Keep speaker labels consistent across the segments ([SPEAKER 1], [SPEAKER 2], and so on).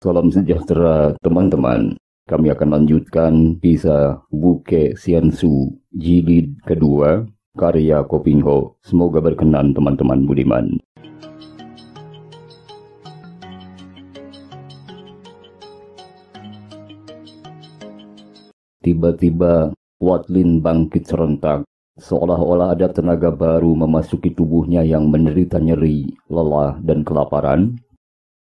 [SPEAKER 1] Salam sejahtera teman-teman. Kami akan lanjutkan kisah Buke Xiansu jilid kedua karya Kopingho. Semoga berkenan teman-teman budiman. Tiba-tiba Watlin bangkit serentak, seolah-olah ada tenaga baru memasuki tubuhnya yang menderita nyeri, lelah, dan kelaparan.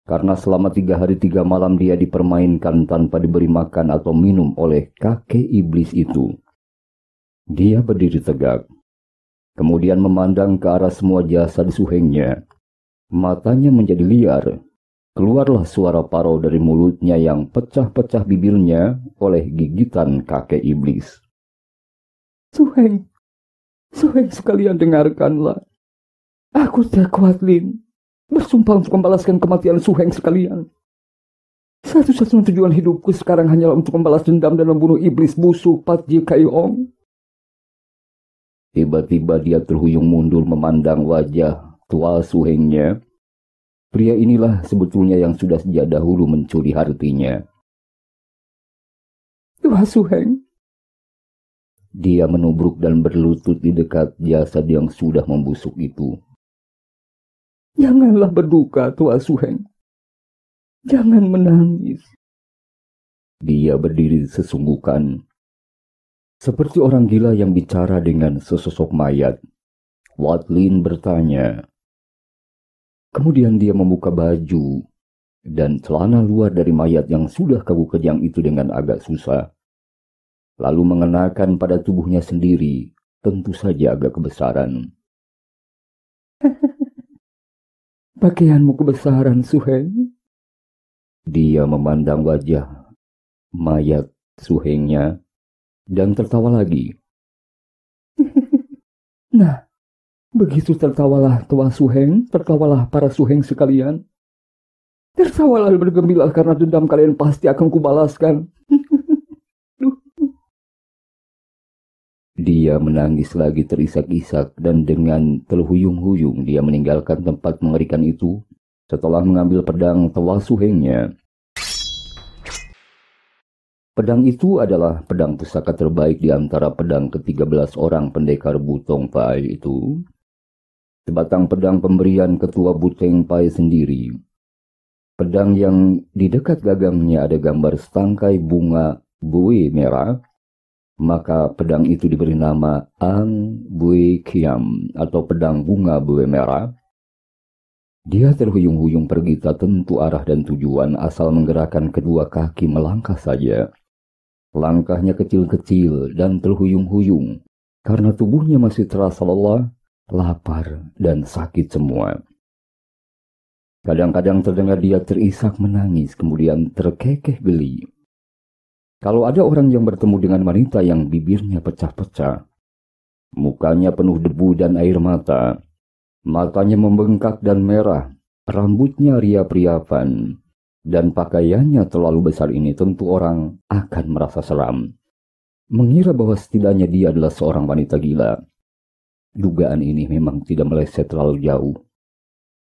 [SPEAKER 1] Karena selama 3 hari 3 malam dia dipermainkan tanpa diberi makan atau minum oleh kakek iblis itu. Dia berdiri tegak, kemudian memandang ke arah semua jasad suhengnya. Matanya menjadi liar. Keluarlah suara parau dari mulutnya yang pecah-pecah bibirnya oleh gigitan kakek iblis. Suheng sekalian dengarkanlah. Aku Tek Watlin bersumpah untuk membalaskan kematian Suheng sekalian. Satu-satunya tujuan hidupku sekarang hanyalah untuk membalas dendam dan membunuh iblis busuk Pat Ji Kai Ong. Tiba-tiba dia terhuyung mundur memandang wajah tua Suhengnya. Pria inilah sebetulnya yang sudah sejak dahulu mencuri hatinya. Tua Suheng. Dia menubruk dan berlutut di dekat jasad yang sudah membusuk itu. Janganlah berduka, Tua Suheng. Jangan menangis. Dia berdiri sesungguhkan, seperti orang gila yang bicara dengan sesosok mayat. Watlin bertanya. Kemudian dia membuka baju dan celana luar dari mayat yang sudah kaku kejang itu dengan agak susah. Lalu mengenakan pada tubuhnya sendiri, tentu saja agak kebesaran. Pakaianmu kebesaran, Suheng. Dia memandang wajah mayat Suhengnya dan tertawa lagi. Nah, begitu tertawalah tua Suheng, tertawalah para Suheng sekalian. Tertawalah bergembira karena dendam kalian pasti akan kubalaskan. Dia menangis lagi terisak-isak dan dengan terhuyung-huyung dia meninggalkan tempat mengerikan itu setelah mengambil pedang tua Suhengnya. Pedang itu adalah pedang pusaka terbaik di antara pedang ke-13 orang pendekar Butong Pai itu. Sebatang pedang pemberian ketua Butong Pai sendiri. Pedang yang di dekat gagangnya ada gambar setangkai bunga bue merah. Maka pedang itu diberi nama Ang Bue Kiam atau pedang bunga bue merah. Dia terhuyung-huyung pergi tak tentu arah dan tujuan asal menggerakkan kedua kaki melangkah saja. Langkahnya kecil-kecil dan terhuyung-huyung karena tubuhnya masih terasa lelah, lapar, dan sakit semua. Kadang-kadang terdengar dia terisak menangis kemudian terkekeh geli. Kalau ada orang yang bertemu dengan wanita yang bibirnya pecah-pecah, mukanya penuh debu dan air mata, matanya membengkak dan merah, rambutnya riap-riapan, dan pakaiannya terlalu besar ini tentu orang akan merasa seram. Mengira bahwa setidaknya dia adalah seorang wanita gila. Dugaan ini memang tidak meleset terlalu jauh.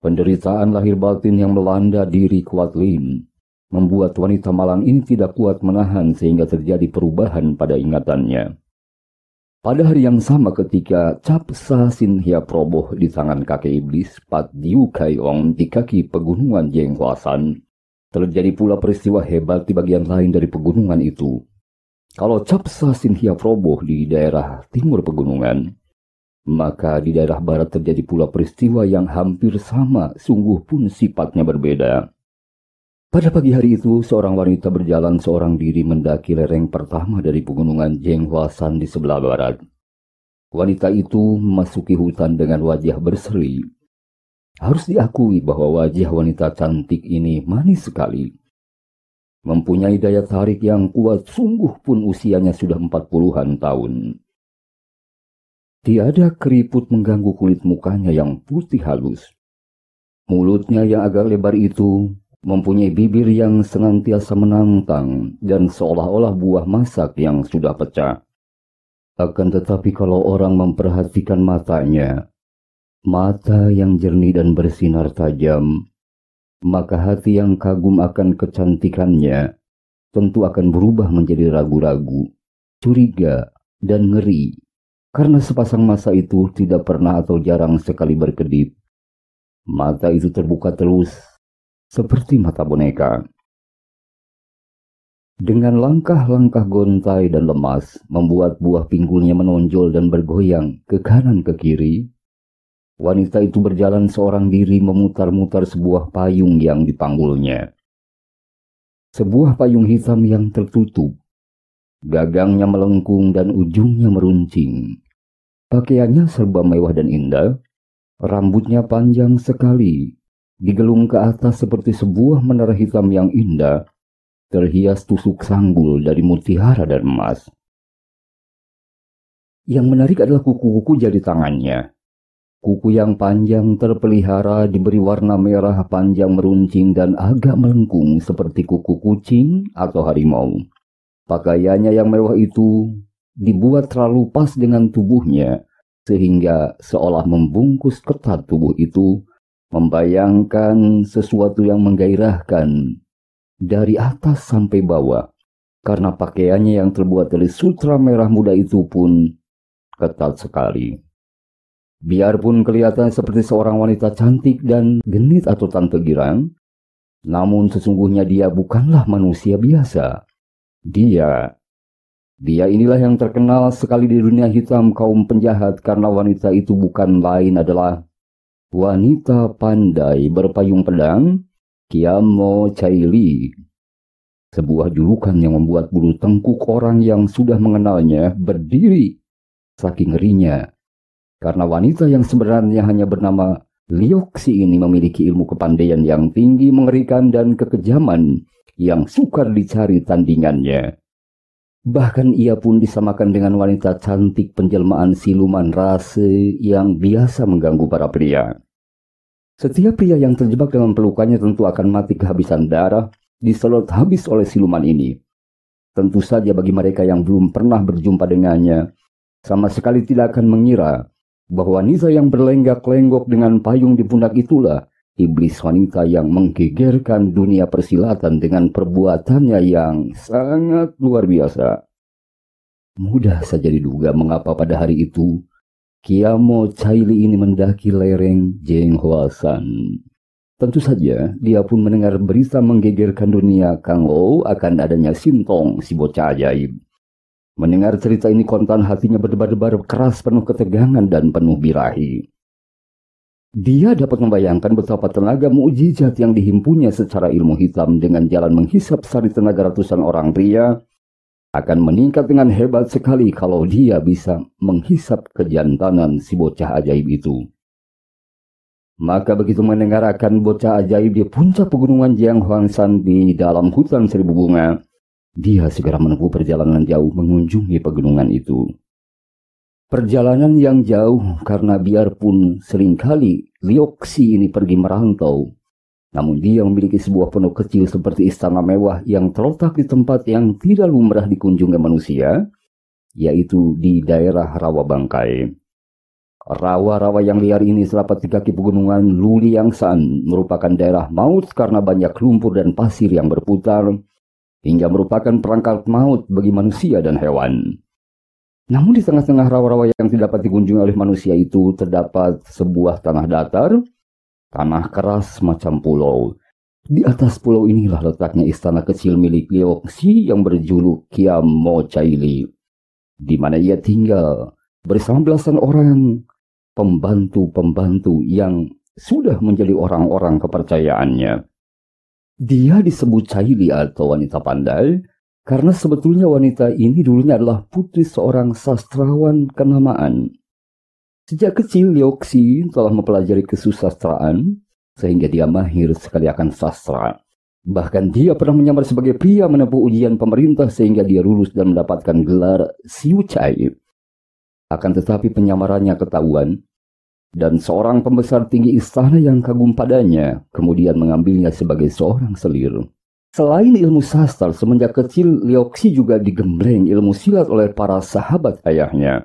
[SPEAKER 1] Penderitaan lahir batin yang melanda diri Watlin membuat wanita malang ini tidak kuat menahan sehingga terjadi perubahan pada ingatannya. Pada hari yang sama ketika Cap Sa Sin Hiap roboh di tangan kakek iblis Pat Diu Kai Ong di kaki pegunungan Jenghuasan, terjadi pula peristiwa hebat di bagian lain dari pegunungan itu. Kalau Cap Sa Sin Hiap roboh di daerah timur pegunungan, maka di daerah barat terjadi pula peristiwa yang hampir sama, sungguh pun sifatnya berbeda. Pada pagi hari itu, seorang wanita berjalan seorang diri mendaki lereng pertama dari pegunungan Jenghuasan di sebelah barat. Wanita itu memasuki hutan dengan wajah berseri. Harus diakui bahwa wajah wanita cantik ini manis sekali. Mempunyai daya tarik yang kuat, sungguh pun usianya sudah 40-an tahun. Tiada keriput mengganggu kulit mukanya yang putih halus. Mulutnya yang agak lebar itu mempunyai bibir yang senantiasa menantang dan seolah-olah buah masak yang sudah pecah. Akan tetapi kalau orang memperhatikan matanya, mata yang jernih dan bersinar tajam, maka hati yang kagum akan kecantikannya tentu akan berubah menjadi ragu-ragu, curiga, dan ngeri, karena sepasang mata itu tidak pernah atau jarang sekali berkedip. Mata itu terbuka terus, seperti mata boneka. Dengan langkah-langkah gontai dan lemas, membuat buah pinggulnya menonjol dan bergoyang ke kanan ke kiri, wanita itu berjalan seorang diri memutar-mutar sebuah payung yang dipanggulnya. Sebuah payung hitam yang tertutup. Gagangnya melengkung dan ujungnya meruncing. Pakaiannya serba mewah dan indah. Rambutnya panjang sekali, digelung ke atas seperti sebuah menara hitam yang indah, terhias tusuk sanggul dari mutiara dan emas. Yang menarik adalah kuku-kuku jari tangannya. Kuku yang panjang terpelihara diberi warna merah panjang meruncing dan agak melengkung seperti kuku kucing atau harimau. Pakaiannya yang mewah itu dibuat terlalu pas dengan tubuhnya, sehingga seolah membungkus ketat tubuh itu, membayangkan sesuatu yang menggairahkan dari atas sampai bawah, karena pakaiannya yang terbuat dari sutra merah muda itu pun ketat sekali. Biarpun kelihatan seperti seorang wanita cantik dan genit atau tante girang, namun sesungguhnya dia bukanlah manusia biasa. Dia inilah yang terkenal sekali di dunia hitam kaum penjahat, karena wanita itu bukan lain adalah wanita pandai berpayung pedang, Kiamo Chaili. Sebuah julukan yang membuat bulu tengkuk orang yang sudah mengenalnya berdiri saking ngerinya. Karena wanita yang sebenarnya hanya bernama Lioxi ini memiliki ilmu kepandaian yang tinggi, mengerikan, dan kekejaman yang sukar dicari tandingannya. Bahkan ia pun disamakan dengan wanita cantik penjelmaan siluman rase yang biasa mengganggu para pria. Setiap pria yang terjebak dalam pelukannya tentu akan mati kehabisan darah, disedot habis oleh siluman ini. Tentu saja bagi mereka yang belum pernah berjumpa dengannya, sama sekali tidak akan mengira bahwa wanita yang berlenggak-lenggok dengan payung di pundak itulah iblis wanita yang menggegerkan dunia persilatan dengan perbuatannya yang sangat luar biasa. Mudah saja diduga mengapa pada hari itu Kiamo Chaili ini mendaki lereng Jenghoasan. Tentu saja dia pun mendengar berita menggegerkan dunia Kangou akan adanya Sintong, si bocah ajaib. Mendengar cerita ini kontan hatinya berdebar-debar keras, penuh ketegangan dan penuh birahi. Dia dapat membayangkan betapa tenaga mukjizat yang dihimpunnya secara ilmu hitam dengan jalan menghisap sari tenaga ratusan orang pria akan meningkat dengan hebat sekali kalau dia bisa menghisap kejantanan si bocah ajaib itu. Maka begitu mendengar akan bocah ajaib di puncak pegunungan Jianghuangshan di dalam hutan seribu bunga, dia segera menempuh perjalanan jauh mengunjungi pegunungan itu. Perjalanan yang jauh karena biarpun seringkali Lioxi ini pergi merantau, namun dia memiliki sebuah pondok kecil seperti istana mewah yang terletak di tempat yang tidak lumrah dikunjungi manusia, yaitu di daerah Rawa Bangkai. Rawa-rawa yang liar ini selapat di kaki pegunungan Luliangshan merupakan daerah maut karena banyak lumpur dan pasir yang berputar, hingga merupakan perangkap maut bagi manusia dan hewan. Namun di tengah-tengah rawa-rawa yang tidak dapat dikunjungi oleh manusia itu terdapat sebuah tanah datar, tanah keras macam pulau. Di atas pulau inilah letaknya istana kecil milik Lioxi yang berjuluk Kiamo Chaili, di mana ia tinggal bersama belasan orang pembantu-pembantu yang sudah menjadi orang-orang kepercayaannya. Dia disebut Chaili atau wanita pandai karena sebetulnya wanita ini dulunya adalah putri seorang sastrawan kenamaan. Sejak kecil Lioxi telah mempelajari kesusastraan sehingga dia mahir sekali akan sastra. Bahkan dia pernah menyamar sebagai pria menempuh ujian pemerintah sehingga dia lulus dan mendapatkan gelar Siucai. Akan tetapi penyamarannya ketahuan, dan seorang pembesar tinggi istana yang kagum padanya kemudian mengambilnya sebagai seorang selir. Selain ilmu sastra, semenjak kecil Lioxi juga digembleng ilmu silat oleh para sahabat ayahnya.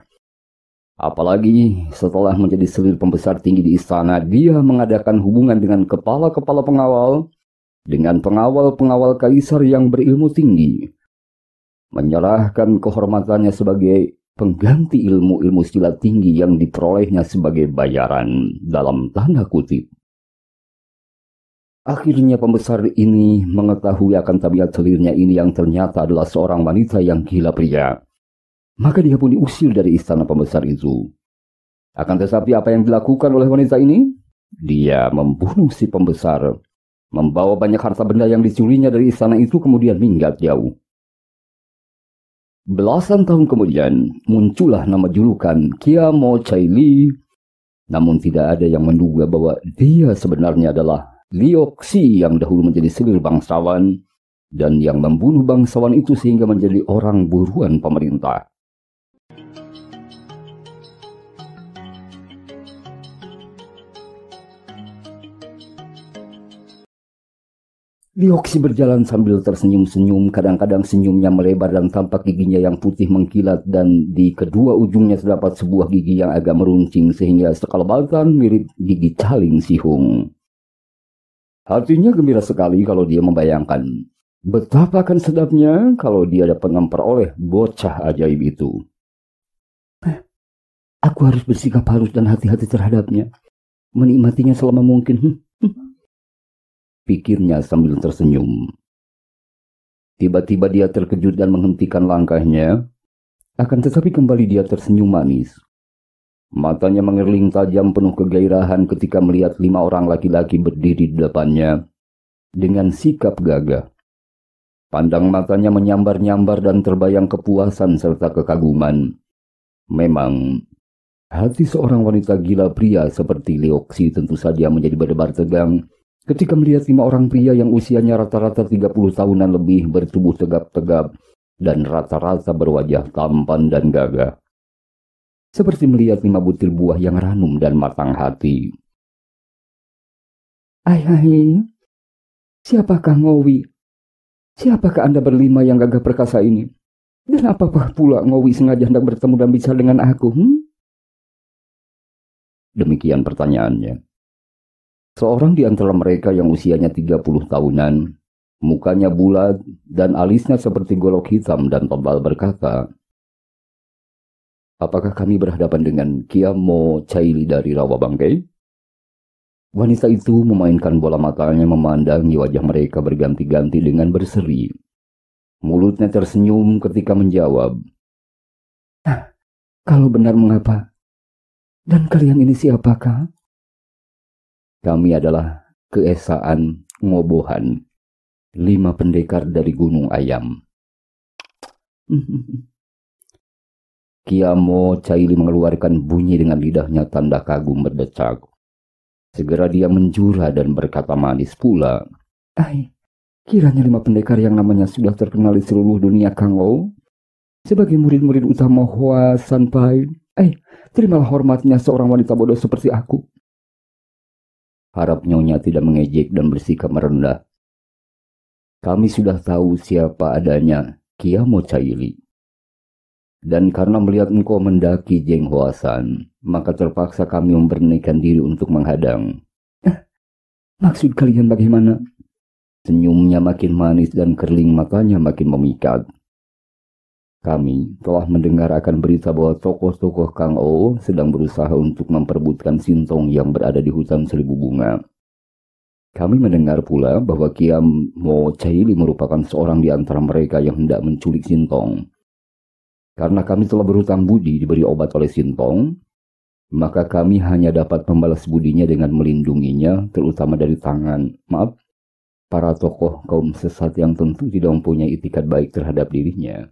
[SPEAKER 1] Apalagi setelah menjadi selir pembesar tinggi di istana, dia mengadakan hubungan dengan kepala-kepala pengawal, dengan pengawal-pengawal kaisar yang berilmu tinggi, menyerahkan kehormatannya sebagai pengganti ilmu-ilmu silat tinggi yang diperolehnya sebagai bayaran dalam tanda kutip. Akhirnya pembesar ini mengetahui akan tabiat selirnya ini yang ternyata adalah seorang wanita yang gila pria. Maka dia pun diusir dari istana pembesar itu. Akan tetapi apa yang dilakukan oleh wanita ini? Dia membunuh si pembesar, membawa banyak harta benda yang dicurinya dari istana itu kemudian minggat jauh. Belasan tahun kemudian muncullah nama julukan Kiamo Chaili, namun tidak ada yang menduga bahwa dia sebenarnya adalah Lioxi yang dahulu menjadi selir bangsawan dan yang membunuh bangsawan itu sehingga menjadi orang buruan pemerintah. Lioxi berjalan sambil tersenyum-senyum, kadang-kadang senyumnya melebar dan tampak giginya yang putih mengkilat dan di kedua ujungnya terdapat sebuah gigi yang agak meruncing sehingga sekelebatan mirip gigi caling sihung. Hatinya gembira sekali kalau dia membayangkan betapa akan sedapnya kalau dia dapat memperoleh bocah ajaib itu. Aku harus bersikap halus dan hati-hati terhadapnya, menikmatinya selama mungkin. Pikirnya sambil tersenyum. Tiba-tiba dia terkejut dan menghentikan langkahnya. Akan tetapi kembali dia tersenyum manis. Matanya mengerling tajam penuh kegairahan ketika melihat 5 orang laki-laki berdiri di depannya dengan sikap gagah. Pandang matanya menyambar-nyambar dan terbayang kepuasan serta kekaguman. Memang, hati seorang wanita gila pria seperti Lioxi tentu saja menjadi berdebar tegang ketika melihat 5 orang pria yang usianya rata-rata 30 tahunan lebih bertubuh tegap-tegap dan rata-rata berwajah tampan dan gagah. Seperti melihat 5 butir buah yang ranum dan matang hati. Hai, siapakah Ngowi? Siapakah Anda berlima yang gagah perkasa ini? Dan apakah pula Ngowi sengaja hendak bertemu dan bicara dengan aku? Demikian pertanyaannya. Seorang di antara mereka yang usianya 30 tahunan, mukanya bulat dan alisnya seperti golok hitam dan tebal berkata, apakah kami berhadapan dengan Kiamo Chaili dari Rawa Bangkai? Wanita itu memainkan bola matanya memandangi wajah mereka berganti-ganti dengan berseri. Mulutnya tersenyum ketika menjawab, kalau benar mengapa? Dan kalian ini siapakah? Kami adalah keesaan Ngobohan, 5 pendekar dari Gunung Ayam. Kiamo Chaili mengeluarkan bunyi dengan lidahnya tanda kagum berdecak. Segera dia menjura dan berkata manis pula, kiranya 5 pendekar yang namanya sudah terkenal di seluruh dunia Kangou, sebagai murid-murid utama Hoa Sanpai, terimalah hormatnya seorang wanita bodoh seperti aku. Harap nyonya tidak mengejek dan bersikap merendah. Kami sudah tahu siapa adanya Kiamo Chaili. Dan karena melihat engkau mendaki Jeng Hoasan, maka terpaksa kami memberanikan diri untuk menghadang. Maksud kalian bagaimana? Senyumnya makin manis dan kerling matanya makin memikat. Kami telah mendengar akan berita bahwa tokoh-tokoh Kang O sedang berusaha untuk memperebutkan Sintong yang berada di hutan seribu bunga. Kami mendengar pula bahwa Kiamo Chaili merupakan seorang di antara mereka yang hendak menculik Sintong. Karena kami telah berhutang budi diberi obat oleh Sintong, maka kami hanya dapat membalas budinya dengan melindunginya, terutama dari tangan, para tokoh kaum sesat yang tentu tidak mempunyai itikat baik terhadap dirinya.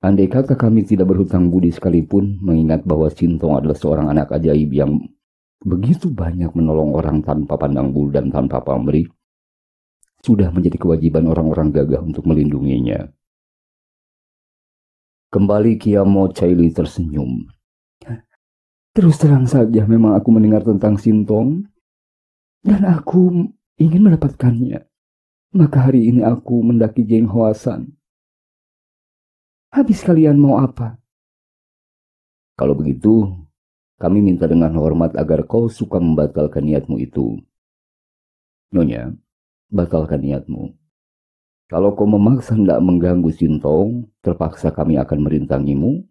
[SPEAKER 1] Andai kata kami tidak berhutang budi sekalipun, mengingat bahwa Sintong adalah seorang anak ajaib yang begitu banyak menolong orang tanpa pandang bulu dan tanpa pamrih, sudah menjadi kewajiban orang-orang gagah untuk melindunginya. Kembali Kiamo Chaili tersenyum. Terus terang saja memang aku mendengar tentang Sintong, dan aku ingin mendapatkannya. Maka hari ini aku mendaki Jeng Hoasan. Habis kalian mau apa? Kalau begitu, kami minta dengan hormat agar kau suka membatalkan niatmu itu. Nyonya, batalkan niatmu. Kalau kau memaksa tidak mengganggu Sintong, terpaksa kami akan merintangimu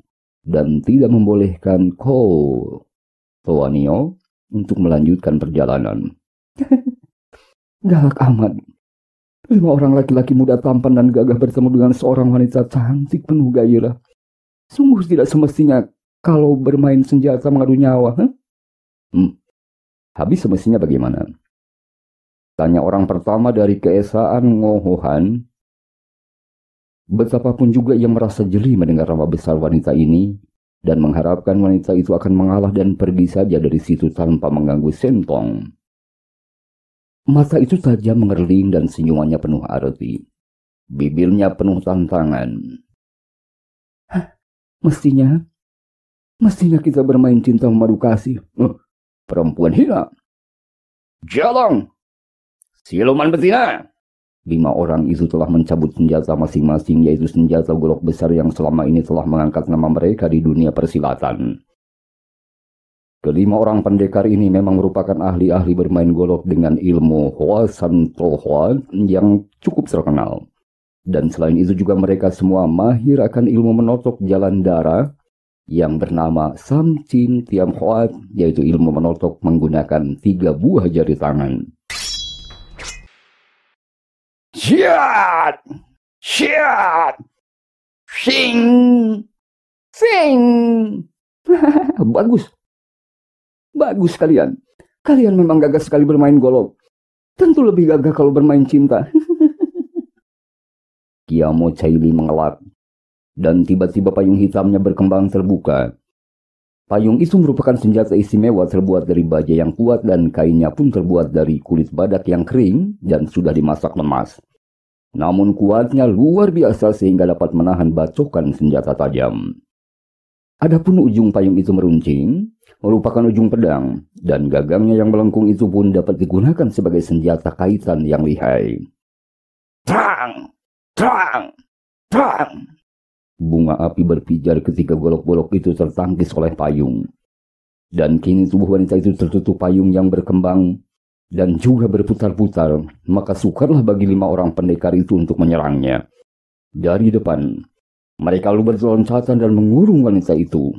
[SPEAKER 1] dan tidak membolehkan kau, Toanio, untuk melanjutkan perjalanan. Galak amat. 5 orang laki-laki muda tampan dan gagah bertemu dengan seorang wanita cantik penuh gairah. Sungguh tidak semestinya kalau bermain senjata mengadu nyawa. Habis semestinya bagaimana? Tanya orang pertama dari keesaan Ngohohan. Betapapun juga ia merasa jeli mendengar nama besar wanita ini dan mengharapkan wanita itu akan mengalah dan pergi saja dari situ tanpa mengganggu Sentong. Mata itu tajam mengerling dan senyumannya penuh arti. Bibirnya penuh tantangan. Mestinya kita bermain cinta memadu kasih. Perempuan hina. Jalang. Siluman betina. 5 orang itu telah mencabut senjata masing-masing, yaitu senjata golok besar yang selama ini telah mengangkat nama mereka di dunia persilatan. Kelima orang pendekar ini memang merupakan ahli-ahli bermain golok dengan ilmu Hoa San To Hoa yang cukup terkenal. Dan selain itu juga mereka semua mahir akan ilmu menotok jalan darah yang bernama Sam Chin Tiam Hoa, yaitu ilmu menotok menggunakan 3 buah jari tangan. Siat! Siat! Sing! Sing! Bagus! Bagus kalian. Kalian memang gagah sekali bermain golok. Tentu lebih gagah kalau bermain cinta. Kiamo Caili mengelak. Dan tiba-tiba payung hitamnya berkembang terbuka. Payung itu merupakan senjata istimewa terbuat dari baja yang kuat dan kainnya pun terbuat dari kulit badak yang kering dan sudah dimasak lemas. Namun kuatnya luar biasa sehingga dapat menahan bacokan senjata tajam. Adapun ujung payung itu meruncing, merupakan ujung pedang, dan gagangnya yang melengkung itu pun dapat digunakan sebagai senjata kaitan yang lihai. Terang! Terang! Terang! Bunga api berpijar ketika golok-golok itu tertangkis oleh payung. Dan kini tubuh wanita itu tertutup payung yang berkembang dan juga berputar-putar, maka sukarlah bagi 5 orang pendekar itu untuk menyerangnya. Dari depan, mereka lalu berloncatan dan mengurung wanita itu.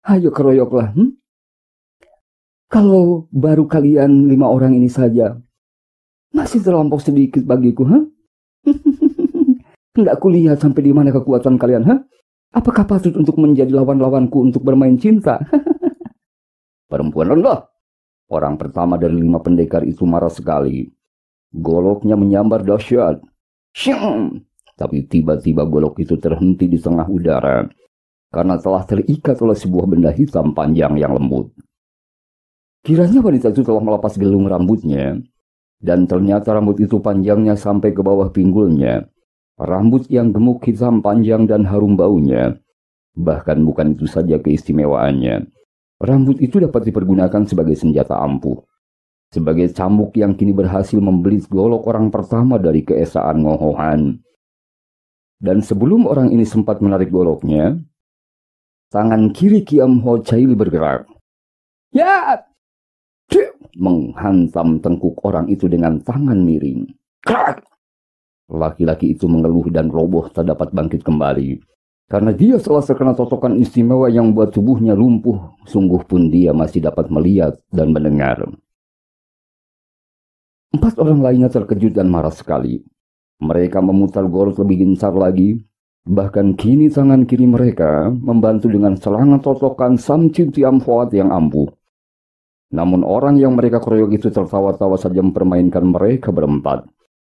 [SPEAKER 1] Ayo keroyoklah. Kalau baru kalian 5 orang ini saja, masih terlampau sedikit bagiku, Tidak kulihat sampai di mana kekuatan kalian, Apakah patut untuk menjadi lawan-lawanku untuk bermain cinta? Perempuan rendah. Orang pertama dari 5 pendekar itu marah sekali. Goloknya menyambar dahsyat. Sying! Tapi tiba-tiba golok itu terhenti di tengah udara karena telah terikat oleh sebuah benda hitam panjang yang lembut. Kiranya wanita itu telah melepas gelung rambutnya, dan ternyata rambut itu panjangnya sampai ke bawah pinggulnya. Rambut yang gemuk hitam panjang dan harum baunya. Bahkan bukan itu saja keistimewaannya. Rambut itu dapat dipergunakan sebagai senjata ampuh. Sebagai cambuk yang kini berhasil membelit golok orang pertama dari keesaan Ngohohan. Dan sebelum orang ini sempat menarik goloknya, tangan kiri Kiam Ho Caili bergerak. Ya! Menghantam tengkuk orang itu dengan tangan miring. Krak! Laki-laki itu mengeluh dan roboh tak dapat bangkit kembali. Karena dia telah terkena totokan istimewa yang buat tubuhnya lumpuh, sungguh pun dia masih dapat melihat dan mendengar. 4 orang lainnya terkejut dan marah sekali. Mereka memutar golok lebih gencar lagi. Bahkan kini tangan kiri mereka membantu dengan serangan totokan Sam Chin Tiam Hoa yang ampuh. Namun orang yang mereka keroyok itu tertawa-tawa saja mempermainkan mereka berempat.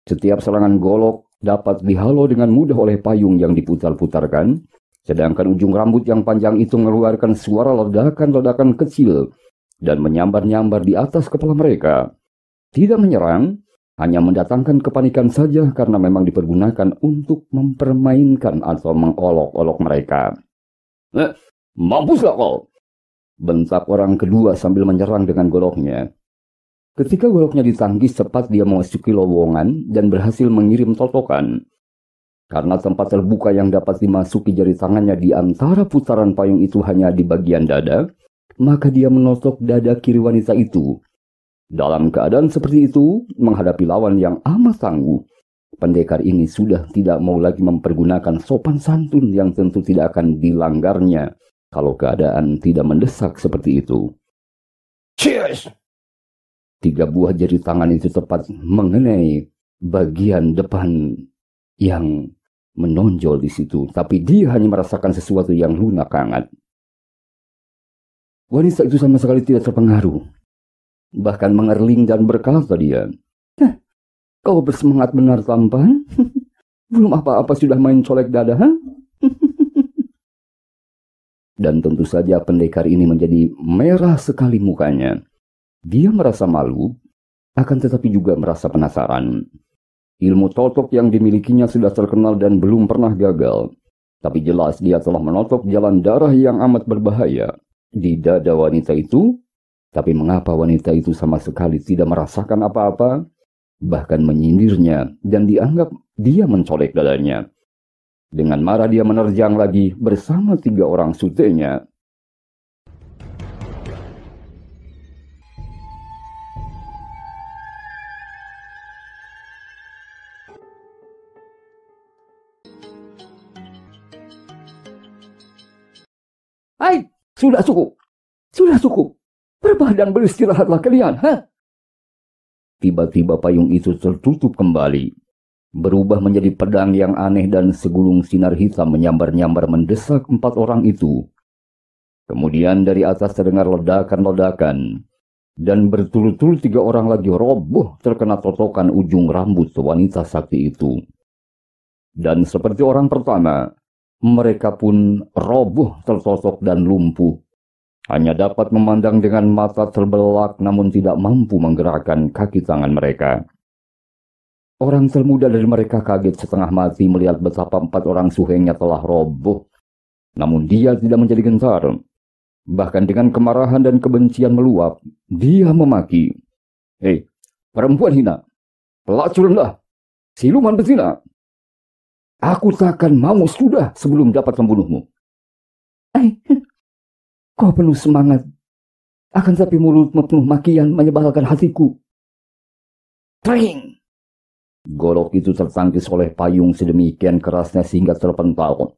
[SPEAKER 1] Setiap serangan golok dapat dihalau dengan mudah oleh payung yang diputar-putarkan, sedangkan ujung rambut yang panjang itu mengeluarkan suara ledakan-ledakan kecil dan menyambar-nyambar di atas kepala mereka. Tidak menyerang, hanya mendatangkan kepanikan saja karena memang dipergunakan untuk mempermainkan atau mengolok-olok mereka. Mampuslah kau! Bentak orang kedua sambil menyerang dengan goloknya. Ketika goloknya ditangkis cepat dia memasuki lowongan dan berhasil mengirim totokan. Karena tempat terbuka yang dapat dimasuki jari tangannya di antara putaran payung itu hanya di bagian dada, maka dia menotok dada kiri wanita itu. Dalam keadaan seperti itu, menghadapi lawan yang amat tangguh, pendekar ini sudah tidak mau lagi mempergunakan sopan santun yang tentu tidak akan dilanggarnya kalau keadaan tidak mendesak seperti itu. Cheers! 3 buah jari tangan itu tepat mengenai bagian depan yang menonjol di situ, tapi dia hanya merasakan sesuatu yang lunak hangat. Wanita itu sama sekali tidak terpengaruh, bahkan mengerling dan berkata dia, "Kau bersemangat benar, tampan. Belum apa-apa sudah main colek dada, ha?" Dan tentu saja pendekar ini menjadi merah sekali mukanya. Dia merasa malu, akan tetapi juga merasa penasaran. Ilmu totok yang dimilikinya sudah terkenal dan belum pernah gagal. Tapi jelas dia telah menotok jalan darah yang amat berbahaya di dada wanita itu. Tapi mengapa wanita itu sama sekali tidak merasakan apa-apa, bahkan menyindirnya dan dianggap dia mencolek dadanya. Dengan marah dia menerjang lagi bersama 3 orang sutenya. "Hai, sudah cukup. Sudah cukup. Berbadan beristirahatlah kalian, ha?" Tiba-tiba payung itu tertutup kembali, berubah menjadi pedang yang aneh dan segulung sinar hitam menyambar-nyambar mendesak 4 orang itu. Kemudian dari atas terdengar ledakan-ledakan, dan berturut-turut 3 orang lagi roboh terkena totokan ujung rambut wanita sakti itu. Dan seperti orang pertama, mereka pun roboh tertotok dan lumpuh. Hanya dapat memandang dengan mata terbelak namun tidak mampu menggerakkan kaki tangan mereka. Orang termuda dari mereka kaget setengah mati melihat betapa 4 orang suhengnya telah roboh. Namun dia tidak menjadi gentar. Bahkan dengan kemarahan dan kebencian meluap, dia memaki, "Hei, perempuan hina, pelacur rendah, siluman betina. Aku takkan mau sudah sebelum dapat membunuhmu." "Kau penuh semangat, akan tapi mulutmu penuh makian menyebalkan hatiku." Tring! Golok itu tertangkis oleh payung sedemikian kerasnya sehingga terpental.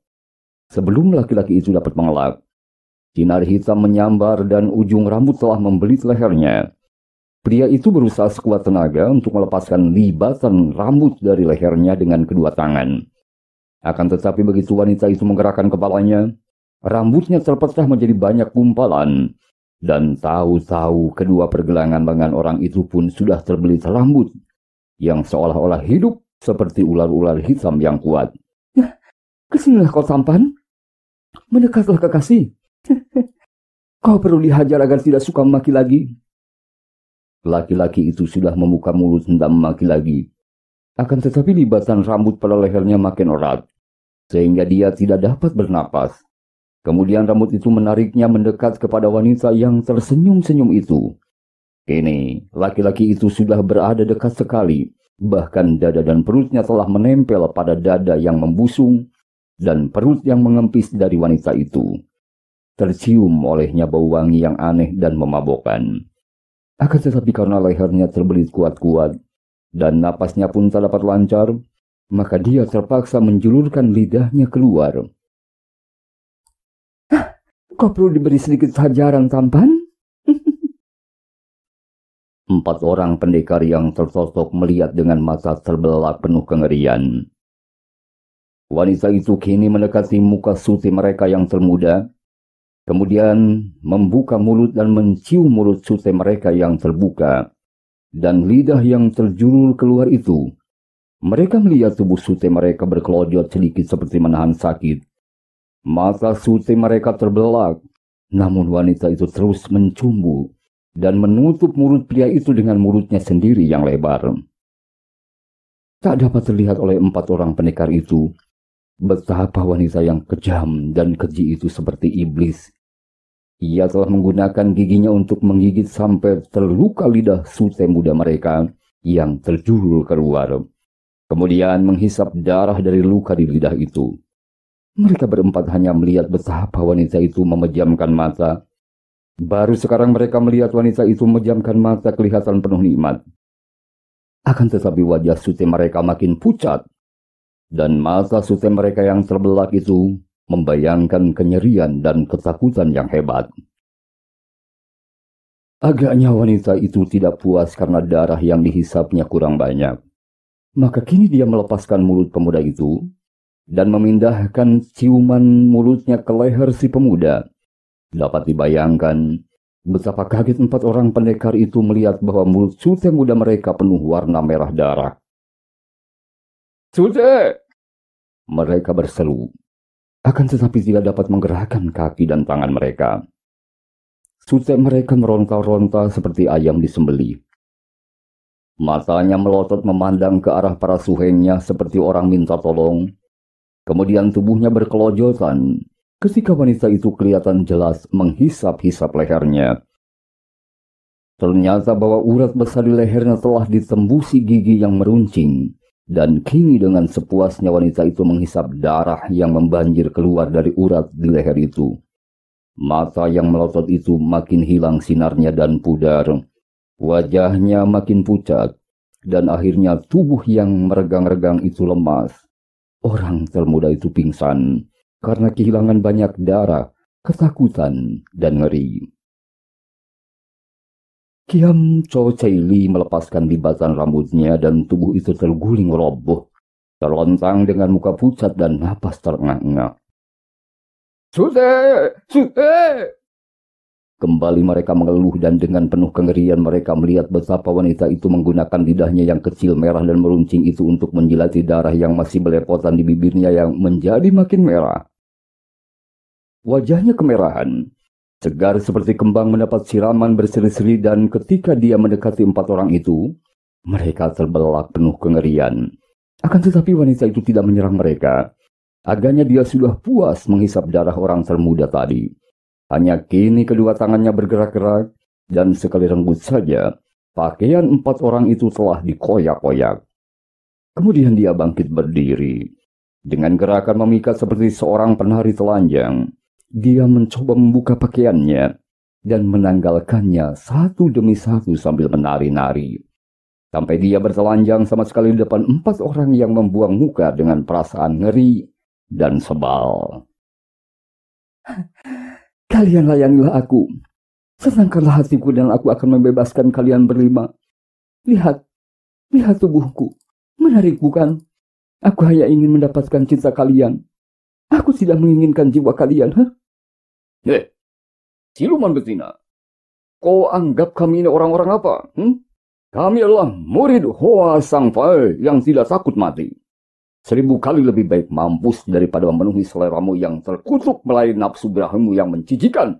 [SPEAKER 1] Sebelum laki-laki itu dapat mengelak, sinar hitam menyambar dan ujung rambut telah membelit lehernya. Pria itu berusaha sekuat tenaga untuk melepaskan libatan rambut dari lehernya dengan kedua tangan. Akan tetapi begitu wanita itu menggerakkan kepalanya, rambutnya terpecah menjadi banyak gumpalan, dan tahu-tahu kedua pergelangan lengan orang itu pun sudah terbelit rambut yang seolah-olah hidup seperti ular-ular hitam yang kuat. "Kesinilah kau tampan, mendekatlah kekasih. Kau perlu dihajar agar tidak suka memaki lagi." Laki-laki itu sudah membuka mulut hendak memaki lagi. Akan tetapi libatan rambut pada lehernya makin erat, sehingga dia tidak dapat bernapas. Kemudian rambut itu menariknya mendekat kepada wanita yang tersenyum-senyum itu. Kini, laki-laki itu sudah berada dekat sekali, bahkan dada dan perutnya telah menempel pada dada yang membusung dan perut yang mengempis dari wanita itu. Tercium olehnya bau wangi yang aneh dan memabokkan. Akan tetapi karena lehernya terbelit kuat-kuat, dan napasnya pun tak dapat lancar, maka dia terpaksa menjulurkan lidahnya keluar. "Kau perlu diberi sedikit hajaran, tampan." 4 orang pendekar yang tertotok melihat dengan mata terbelalak penuh kengerian. Wanita itu kini mendekati muka suti mereka yang termuda, kemudian membuka mulut dan mencium mulut suti mereka yang terbuka, dan lidah yang terjulur keluar itu. Mereka melihat tubuh sute mereka berkelojot sedikit seperti menahan sakit. Mata sute mereka terbelalak, namun wanita itu terus mencumbu dan menutup mulut pria itu dengan mulutnya sendiri yang lebar. Tak dapat terlihat oleh 4 orang pendekar itu betapa wanita yang kejam dan keji itu seperti iblis. Ia telah menggunakan giginya untuk menggigit sampai terluka lidah sute muda mereka yang terjulur keluar. kemudian menghisap darah dari luka di lidah itu. Mereka berempat hanya melihat betapa wanita itu memejamkan mata. Baru sekarang mereka melihat wanita itu memejamkan mata kelihatan penuh nikmat. Akan tetapi wajah Sute mereka makin pucat, dan mata Sute mereka yang terbelalak itu membayangkan kenyerian dan ketakutan yang hebat. Agaknya wanita itu tidak puas karena darah yang dihisapnya kurang banyak. Maka kini dia melepaskan mulut pemuda itu dan memindahkan ciuman mulutnya ke leher si pemuda. Dapat dibayangkan betapa kaget 4 orang pendekar itu melihat bahwa mulut Sute muda mereka penuh warna merah darah. "Sute!" mereka berseru. Akan tetapi tidak dapat menggerakkan kaki dan tangan mereka. Sute mereka meronta-ronta seperti ayam disembelih. Matanya melotot memandang ke arah para suhengnya seperti orang minta tolong. Kemudian tubuhnya berkelojotan ketika wanita itu kelihatan jelas menghisap-hisap lehernya. Ternyata bahwa urat besar di lehernya telah ditembusi gigi yang meruncing. Dan kini dengan sepuasnya wanita itu menghisap darah yang membanjir keluar dari urat di leher itu. Mata yang melotot itu makin hilang sinarnya dan pudar. Wajahnya makin pucat. Dan akhirnya tubuh yang meregang-regang itu lemas. Orang termuda itu pingsan karena kehilangan banyak darah, ketakutan, dan ngeri. Kiam Cho Chai Li melepaskan libatan rambutnya dan tubuh itu terguling roboh, terlontang dengan muka pucat dan napas terengah-engah. "Sute! Sute!" Kembali mereka mengeluh dan dengan penuh kengerian mereka melihat betapa wanita itu menggunakan lidahnya yang kecil, merah dan meruncing itu untuk menjilati darah yang masih belepotan di bibirnya yang menjadi makin merah. Wajahnya kemerahan, segar seperti kembang mendapat siraman berseri-seri dan ketika dia mendekati 4 orang itu, mereka terbelalak penuh kengerian. Akan tetapi wanita itu tidak menyerang mereka. Agaknya dia sudah puas menghisap darah orang termuda tadi. Hanya kini kedua tangannya bergerak-gerak dan sekali renggut saja, pakaian 4 orang itu telah dikoyak-koyak. Kemudian dia bangkit berdiri. Dengan gerakan memikat seperti seorang penari telanjang, dia mencoba membuka pakaiannya dan menanggalkannya satu demi satu sambil menari-nari. Sampai dia bertelanjang sama sekali di depan 4 orang yang membuang muka dengan perasaan ngeri dan sebal. "Kalian layanilah aku. Senangkanlah hatiku dan aku akan membebaskan kalian berlima. Lihat tubuhku. Menarik bukan? Aku hanya ingin mendapatkan cinta kalian. Aku tidak menginginkan jiwa kalian." Siluman betina. Kau anggap kami ini orang-orang apa? Kami adalah murid Hoa Sang Fai yang tidak takut mati. 1000 kali lebih baik mampus daripada memenuhi seleramu yang terkutuk melalui nafsu birahimu yang menjijikan.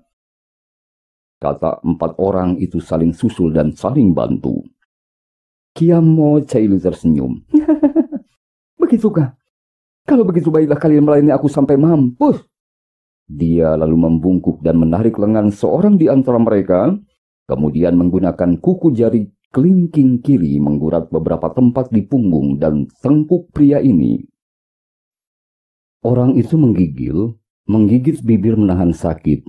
[SPEAKER 1] Kata 4 orang itu saling susul dan saling bantu. Kiam Chai Li tersenyum. "Begitukah? Kalau begitu baiklah kalian melayani aku sampai mampus." Dia lalu membungkuk dan menarik lengan seorang di antara mereka, kemudian menggunakan kuku jari kelingking kiri menggurat beberapa tempat di punggung dan tengkuk pria ini. Orang itu menggigit bibir menahan sakit.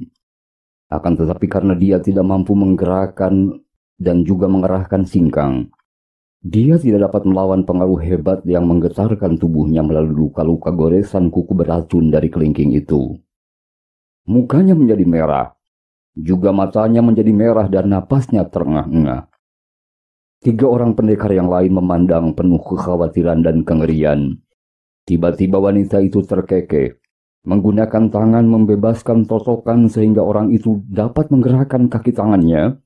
[SPEAKER 1] Akan tetapi karena dia tidak mampu menggerakkan dan juga mengerahkan singkang, dia tidak dapat melawan pengaruh hebat yang menggetarkan tubuhnya melalui luka-luka goresan kuku beracun dari kelingking itu. Mukanya menjadi merah, juga matanya menjadi merah dan napasnya terengah-engah. 3 orang pendekar yang lain memandang penuh kekhawatiran dan kengerian. Tiba-tiba wanita itu terkekeh, menggunakan tangan membebaskan totokan sehingga orang itu dapat menggerakkan kaki tangannya,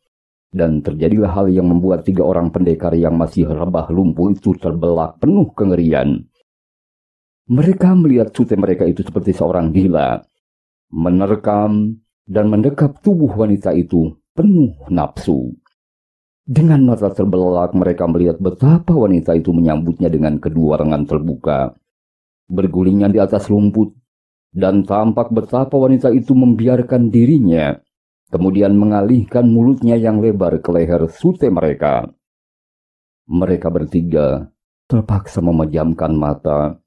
[SPEAKER 1] dan terjadilah hal yang membuat 3 orang pendekar yang masih rebah lumpuh itu terbelalak penuh kengerian. Mereka melihat Sute mereka itu seperti seorang gila, menerkam dan mendekap tubuh wanita itu penuh nafsu. Dengan mata terbelalak mereka melihat betapa wanita itu menyambutnya dengan kedua lengan terbuka, bergulingan di atas rumput, dan tampak betapa wanita itu membiarkan dirinya, kemudian mengalihkan mulutnya yang lebar ke leher Sute mereka. Mereka bertiga terpaksa memejamkan mata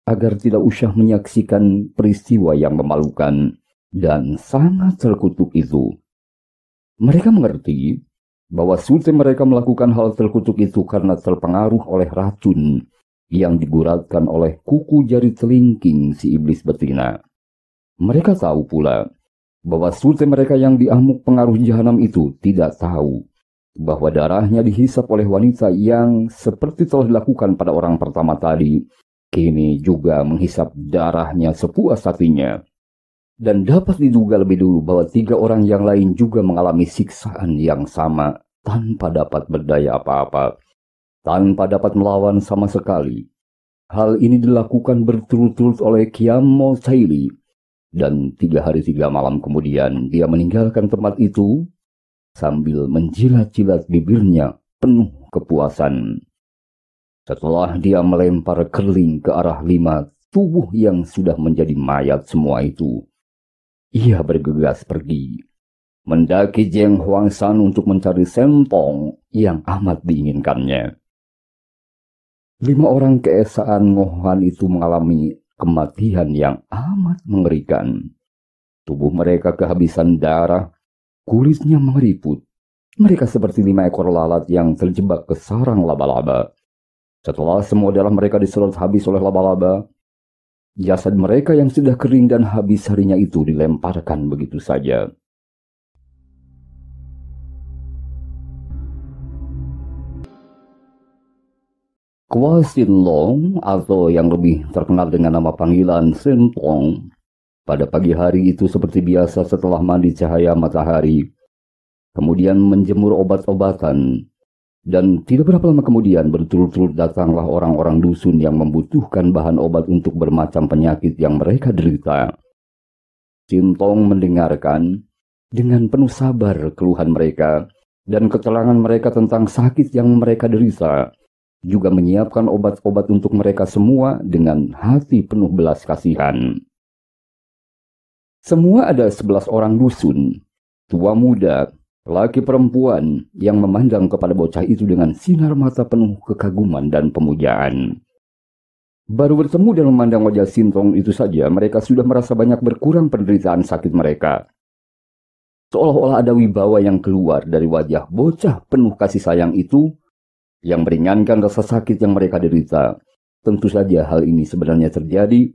[SPEAKER 1] agar tidak usah menyaksikan peristiwa yang memalukan dan sangat terkutuk itu. Mereka mengerti bahwa sultan mereka melakukan hal terkutuk itu karena terpengaruh oleh racun yang diguratkan oleh kuku jari telingking si iblis betina. Mereka tahu pula bahwa sultan mereka yang diamuk pengaruh jahanam itu tidak tahu bahwa darahnya dihisap oleh wanita yang seperti telah dilakukan pada orang pertama tadi, kini juga menghisap darahnya sepuas hatinya. Dan dapat diduga lebih dulu bahwa 3 orang yang lain juga mengalami siksaan yang sama tanpa dapat berdaya apa-apa, tanpa dapat melawan sama sekali. Hal ini dilakukan berturut-turut oleh Kiamo Saili, dan 3 hari 3 malam kemudian dia meninggalkan tempat itu sambil menjilat-jilat bibirnya penuh kepuasan. Setelah dia melempar kerling ke arah 5 tubuh yang sudah menjadi mayat semua itu, ia bergegas pergi, mendaki Jeng Huangshan untuk mencari sentong yang amat diinginkannya. 5 orang keesaan Ngohan itu mengalami kematian yang amat mengerikan. Tubuh mereka kehabisan darah, kulitnya mengeriput. Mereka seperti 5 ekor lalat yang terjebak ke sarang laba-laba. Setelah semua darah mereka diserut habis oleh laba-laba, jasad mereka yang sudah kering dan habis harinya itu dilemparkan begitu saja. Kwa Sin Long, atau yang lebih terkenal dengan nama panggilan Sin Tong, pada pagi hari itu seperti biasa setelah mandi cahaya matahari, kemudian menjemur obat-obatan, dan tidak berapa lama kemudian berturut-turut datanglah orang-orang dusun yang membutuhkan bahan obat untuk bermacam penyakit yang mereka derita. Sin Tong mendengarkan dengan penuh sabar keluhan mereka dan keterangan mereka tentang sakit yang mereka derita, juga menyiapkan obat-obat untuk mereka semua dengan hati penuh belas kasihan. Semua ada 11 orang dusun, tua muda, laki perempuan, yang memandang kepada bocah itu dengan sinar mata penuh kekaguman dan pemujaan. Baru bertemu dan memandang wajah Sin Tong itu saja, mereka sudah merasa banyak berkurang penderitaan sakit mereka. Seolah-olah ada wibawa yang keluar dari wajah bocah penuh kasih sayang itu, yang meringankan rasa sakit yang mereka derita. Tentu saja hal ini sebenarnya terjadi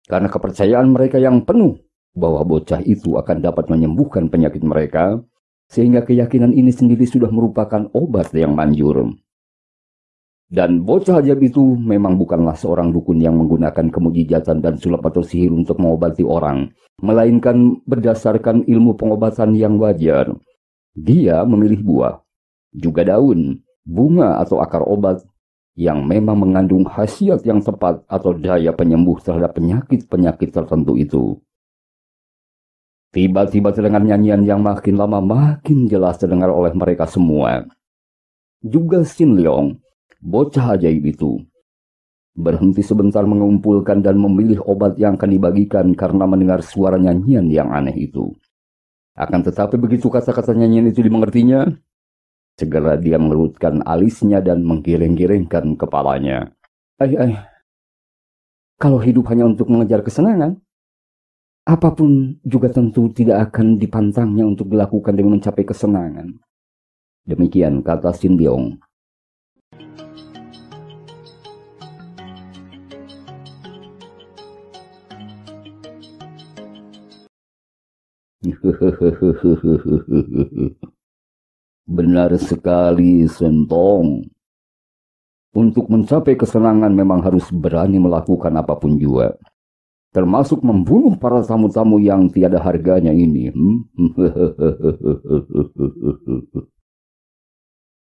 [SPEAKER 1] karena kepercayaan mereka yang penuh bahwa bocah itu akan dapat menyembuhkan penyakit mereka, sehingga keyakinan ini sendiri sudah merupakan obat yang manjur. Dan bocah ajaib itu memang bukanlah seorang dukun yang menggunakan kemujizatan dan sulap atau sihir untuk mengobati orang, melainkan berdasarkan ilmu pengobatan yang wajar. Dia memilih buah, juga daun, bunga atau akar obat yang memang mengandung khasiat yang tepat atau daya penyembuh terhadap penyakit-penyakit tertentu itu. Tiba-tiba terdengar nyanyian yang makin lama makin jelas terdengar oleh mereka semua. Juga Sin Leong, bocah ajaib itu, berhenti sebentar mengumpulkan dan memilih obat yang akan dibagikan karena mendengar suara nyanyian yang aneh itu. Akan tetapi begitu kata-kata nyanyian itu dimengertinya, segera dia mengerutkan alisnya dan menggiring-giringkan kepalanya. Kalau hidup hanya untuk mengejar kesenangan, apapun juga tentu tidak akan dipantangnya untuk dilakukan demi mencapai kesenangan. Demikian kata Sin Leong. Benar sekali, Sin Tong. Untuk mencapai kesenangan memang harus berani melakukan apapun juga, termasuk membunuh para tamu-tamu yang tiada harganya ini.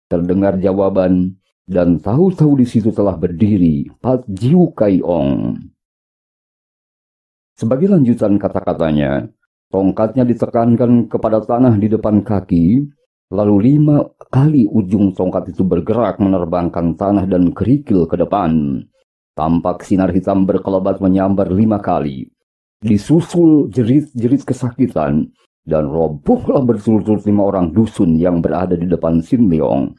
[SPEAKER 1] Terdengar jawaban, dan tahu-tahu di situ telah berdiri Pat Jiu Kai Ong. Sebagai lanjutan kata-katanya, tongkatnya ditekankan kepada tanah di depan kaki. Lalu 5 kali ujung tongkat itu bergerak menerbangkan tanah dan kerikil ke depan. Tampak sinar hitam berkelebat menyambar 5 kali. Disusul jerit-jerit kesakitan, dan robohlah berturut-turut 5 orang dusun yang berada di depan Sin Leong.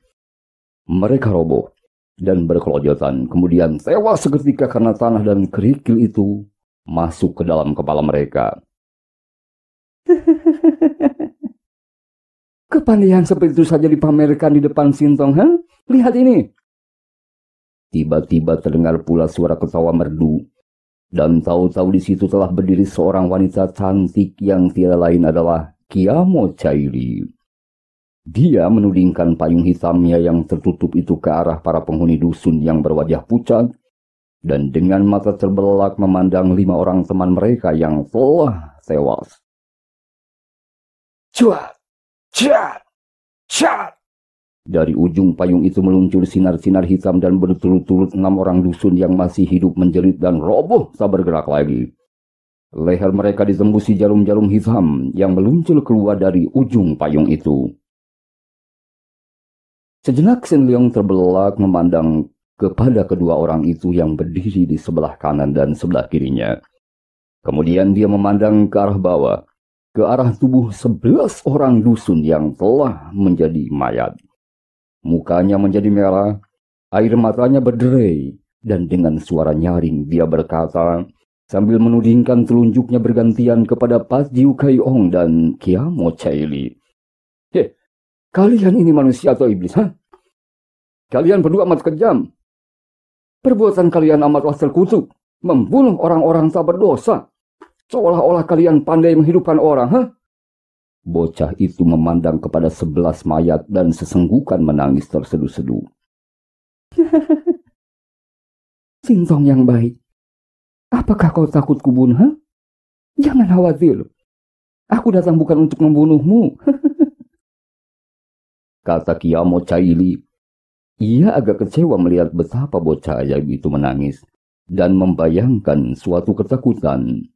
[SPEAKER 1] Mereka roboh, dan berkelojotan, kemudian tewas seketika karena tanah dan kerikil itu masuk ke dalam kepala mereka. Kepandaian seperti itu saja dipamerkan di depan Sintong, ha? Lihat ini. Tiba-tiba terdengar pula suara ketawa merdu, dan tahu-tahu di situ telah berdiri seorang wanita cantik yang tiada lain adalah Kiamo Caili. Dia menudingkan payung hitamnya yang tertutup itu ke arah para penghuni dusun yang berwajah pucat, dan dengan mata terbelalak memandang 5 orang teman mereka yang telah tewas. Cuat! Cat! Cat! Dari ujung payung itu meluncur sinar-sinar hitam dan berturut-turut 6 orang dusun yang masih hidup menjerit dan roboh tak bergerak lagi. Leher mereka ditembusi jarum-jarum hitam yang meluncur keluar dari ujung payung itu. Sejenak Sin Leong terbelalak memandang kepada kedua orang itu yang berdiri di sebelah kanan dan sebelah kirinya. Kemudian dia memandang ke arah bawah, ke arah tubuh 11 orang dusun yang telah menjadi mayat. Mukanya menjadi merah, air matanya berderai, dan dengan suara nyaring dia berkata, sambil menudingkan telunjuknya bergantian kepada Pat Jiu Kai Ong dan Kiamo Caili. Kalian ini manusia atau iblis, ha? Kalian berdua amat kejam. Perbuatan kalian amatlah terkutuk, membunuh orang-orang tak berdosa. Seolah-olah kalian pandai menghidupkan orang, ha? Bocah itu memandang kepada 11 mayat dan sesenggukan menangis terseduh-seduh. Sintong yang baik, apakah kau takut kubunuh, ha? Jangan khawatir. Aku datang bukan untuk membunuhmu. Kata Kiamo Caili. Ia agak kecewa melihat betapa bocah ajaib itu menangis dan membayangkan suatu ketakutan.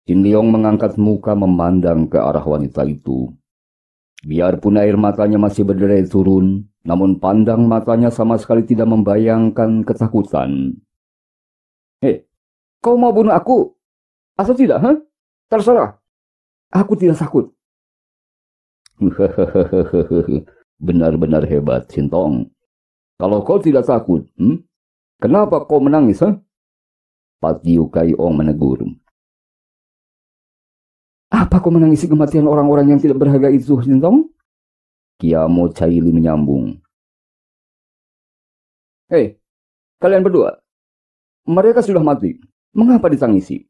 [SPEAKER 1] Sin Leong mengangkat muka memandang ke arah wanita itu. Biarpun air matanya masih berderai turun, namun pandang matanya sama sekali tidak membayangkan ketakutan. Kau mau bunuh aku? Atau tidak, ha? Terserah. Aku tidak takut. Benar-benar hebat, Sintong. Kalau kau tidak takut, kenapa kau menangis, ha? Pat Jiu Kai Ong menegur. Apa kau menangisi kematian orang-orang yang tidak berharga itu, Sintong? Kiamo Caili menyambung. Kalian berdua. Mereka sudah mati. Mengapa ditangisi?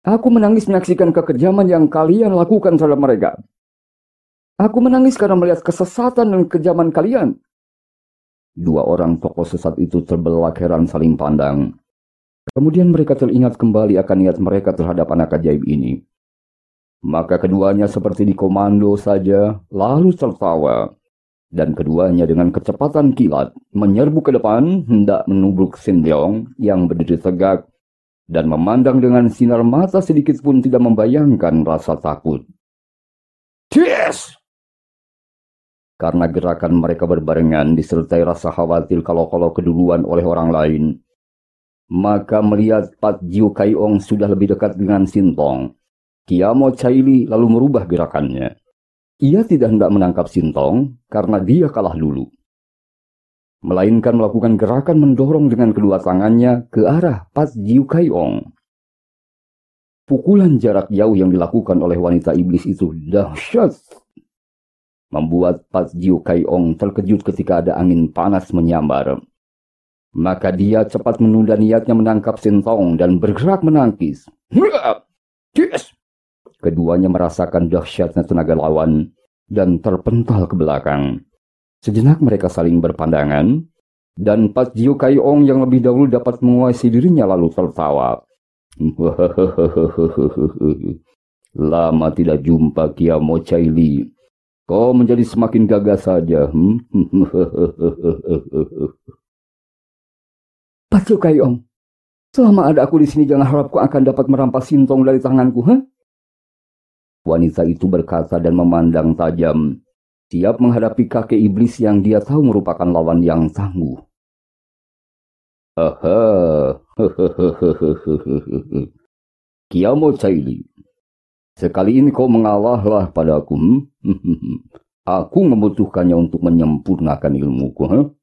[SPEAKER 1] Aku menangis menyaksikan kekejaman yang kalian lakukan terhadap mereka. Aku menangis karena melihat kesesatan dan kekejaman kalian. 2 orang tokoh sesat itu terbelalak heran saling pandang. Kemudian mereka teringat kembali akan niat mereka terhadap anak ajaib ini. Maka keduanya seperti dikomando saja, lalu tertawa. Dan keduanya dengan kecepatan kilat menyerbu ke depan, hendak menubruk Sin Leong yang berdiri tegak dan memandang dengan sinar mata sedikit pun tidak membayangkan rasa takut. Yes! Karena gerakan mereka berbarengan disertai rasa khawatir kalau keduluan oleh orang lain, maka melihat Pat Jiu Kai Ong sudah lebih dekat dengan Sintong, Kiamo Caili lalu merubah gerakannya. Ia tidak hendak menangkap Sintong karena dia kalah dulu, melainkan melakukan gerakan mendorong dengan kedua tangannya ke arah Pat Jiu Kai Ong. Pukulan jarak jauh yang dilakukan oleh wanita iblis itu dahsyat, membuat Pat Jiu Kai Ong terkejut ketika ada angin panas menyambar. Maka dia cepat menunda niatnya menangkap Sintong dan bergerak menangkis. Yes! Keduanya merasakan dahsyatnya tenaga lawan dan terpental ke belakang. Sejenak mereka saling berpandangan, dan Pat Jiu Kai Ong yang lebih dahulu dapat menguasai dirinya lalu tertawa. Lama tidak jumpa, Kiamo Caili. Kau menjadi semakin gagah saja. Pat Jiu Kai Ong, selama ada aku di sini jangan harap kau akan dapat merampas Sintong dari tanganku, ha? Wanita itu berkata dan memandang tajam, siap menghadapi kakek iblis yang dia tahu merupakan lawan yang tangguh. Kiamo Caili, sekali ini kau mengalahlah padaku. Aku membutuhkannya untuk menyempurnakan ilmuku.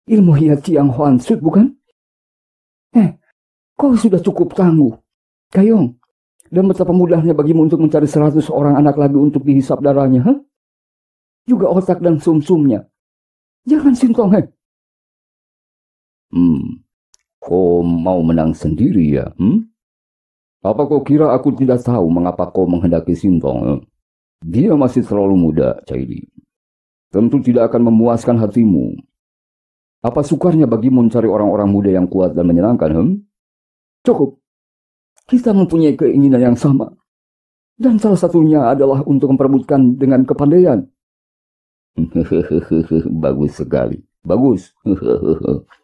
[SPEAKER 1] Ilmu hiat Chiang Huan Sut bukan? Kau sudah cukup tangguh, Kayong. Dan betapa mudahnya bagimu untuk mencari 100 orang anak lagi untuk dihisap darahnya, juga otak dan sumsumnya. Jangan Sintong, Kau mau menang sendiri ya? Apa kau kira aku tidak tahu mengapa kau menghendaki Sintong? Dia masih terlalu muda, Caili. Tentu tidak akan memuaskan hatimu. Apa sukarnya bagimu mencari orang-orang muda yang kuat dan menyenangkan, Cukup. Kita mempunyai keinginan yang sama. Dan salah satunya adalah untuk memperebutkan dengan kepandaian. Bagus sekali. Bagus.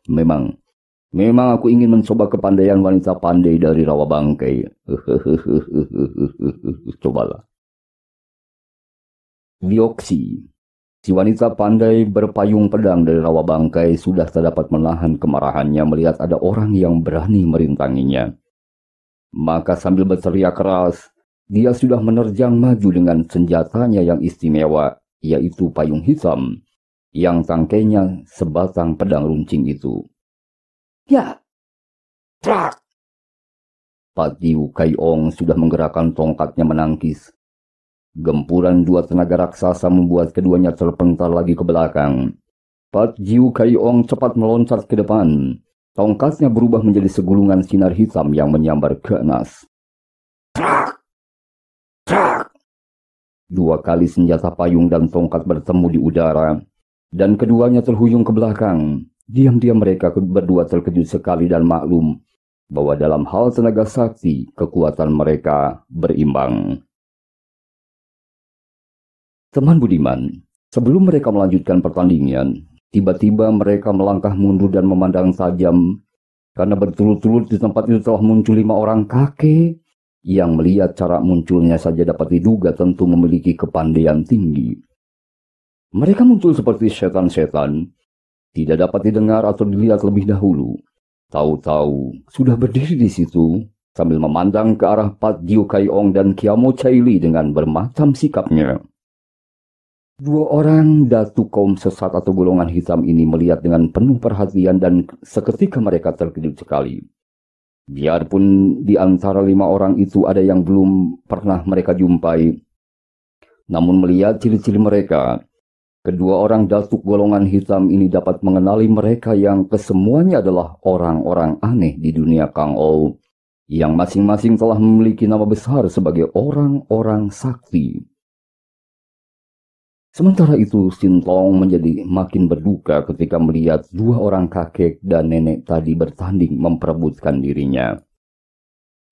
[SPEAKER 1] Memang aku ingin mencoba kepandaian wanita pandai dari Rawa Bangkai. Cobalah. Bioksi. Si wanita pandai berpayung pedang dari Rawa Bangkai sudah tak dapat menahan kemarahannya melihat ada orang yang berani merintanginya. Maka sambil berteriak keras, dia sudah menerjang maju dengan senjatanya yang istimewa, yaitu payung hitam, yang tangkainya sebatang pedang runcing itu. Ya! Trak! Pat Diu Kai Ong sudah menggerakkan tongkatnya menangkis. Gempuran dua tenaga raksasa membuat keduanya terpental lagi ke belakang. Pat Jiu Kai Ong cepat meloncat ke depan. Tongkatnya berubah menjadi segulungan sinar hitam yang menyambar ganas. Trak! Trak! Dua kali senjata payung dan tongkat bertemu di udara, dan keduanya terhuyung ke belakang. Diam-diam mereka berdua terkejut sekali dan maklum bahwa dalam hal tenaga sakti, kekuatan mereka berimbang. Teman budiman, sebelum mereka melanjutkan pertandingan, tiba-tiba mereka melangkah mundur dan memandang tajam, karena berturut-turut di tempat itu telah muncul 5 orang kakek, yang melihat cara munculnya saja dapat diduga tentu memiliki kepandaian tinggi. Mereka muncul seperti setan-setan, tidak dapat didengar atau dilihat lebih dahulu. Tahu-tahu sudah berdiri di situ, sambil memandang ke arah Pat Jiu Kai Ong dan Kiamo Caili dengan bermacam sikapnya. 2 orang datu kaum sesat atau golongan hitam ini melihat dengan penuh perhatian dan seketika mereka terkejut sekali. Biarpun di antara 5 orang itu ada yang belum pernah mereka jumpai, namun melihat ciri-ciri mereka, kedua orang datuk golongan hitam ini dapat mengenali mereka yang kesemuanya adalah orang-orang aneh di dunia Kang Ou, yang masing-masing telah memiliki nama besar sebagai orang-orang sakti. Sementara itu, Sintong menjadi makin berduka ketika melihat 2 orang kakek dan nenek tadi bertanding memperebutkan dirinya.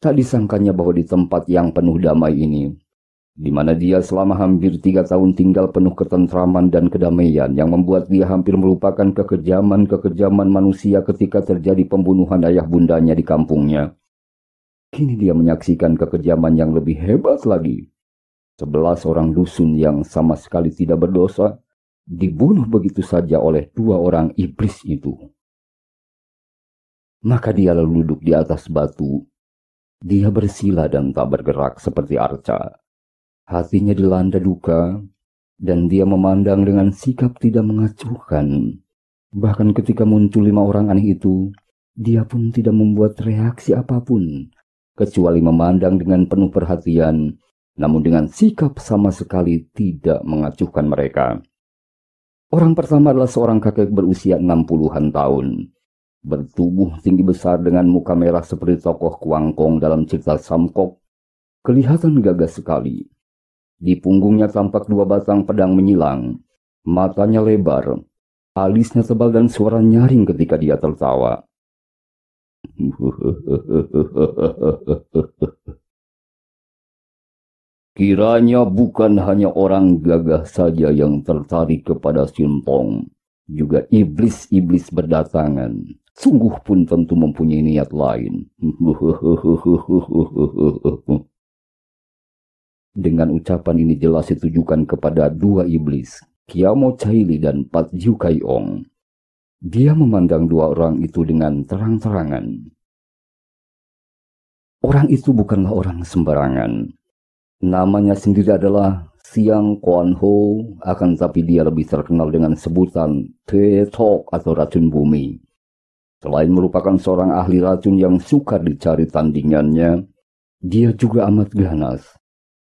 [SPEAKER 1] Tak disangkanya bahwa di tempat yang penuh damai ini, di mana dia selama hampir 3 tahun tinggal penuh ketentraman dan kedamaian yang membuat dia hampir melupakan kekejaman manusia ketika terjadi pembunuhan ayah bundanya di kampungnya. Kini dia menyaksikan kekejaman yang lebih hebat lagi. 11 orang dusun yang sama sekali tidak berdosa dibunuh begitu saja oleh 2 orang iblis itu. Maka dia lalu duduk di atas batu. Dia bersila dan tak bergerak seperti arca. Hatinya dilanda duka dan dia memandang dengan sikap tidak mengacuhkan. Bahkan ketika muncul 5 orang aneh itu, dia pun tidak membuat reaksi apapun kecuali memandang dengan penuh perhatian, namun dengan sikap sama sekali tidak mengacuhkan mereka. Orang pertama adalah seorang kakek berusia 60-an tahun. Bertubuh tinggi besar dengan muka merah seperti tokoh Kuangkong dalam cerita Samkok. Kelihatan gagah sekali. Di punggungnya tampak 2 batang pedang menyilang. Matanya lebar. Alisnya tebal dan suara nyaring ketika dia tertawa. Kiranya bukan hanya orang gagah saja yang tertarik kepada Sintong, juga iblis-iblis berdatangan. Sungguh pun tentu mempunyai niat lain. Dengan ucapan ini jelas ditujukan kepada 2 iblis, Kiamo Caili dan Pat Jiu Kai Ong. Dia memandang 2 orang itu dengan terang-terangan. Orang itu bukanlah orang sembarangan. Namanya sendiri adalah Siang Kuan Ho, akan tapi dia lebih terkenal dengan sebutan Tetok atau racun bumi. Selain merupakan seorang ahli racun yang sukar dicari tandingannya, dia juga amat ganas,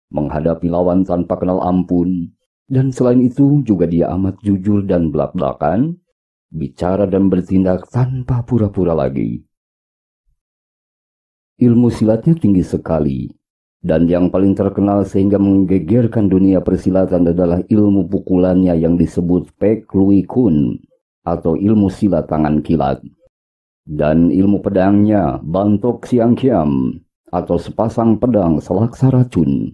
[SPEAKER 1] menghadapi lawan tanpa kenal ampun, dan selain itu juga dia amat jujur dan belak-belakan, bicara dan bertindak tanpa pura-pura lagi. Ilmu silatnya tinggi sekali, dan yang paling terkenal sehingga menggegerkan dunia persilatan adalah ilmu pukulannya yang disebut Pek Lui Kun atau ilmu silat tangan kilat, dan ilmu pedangnya Bantok Siang Kiam atau sepasang pedang selaksa racun.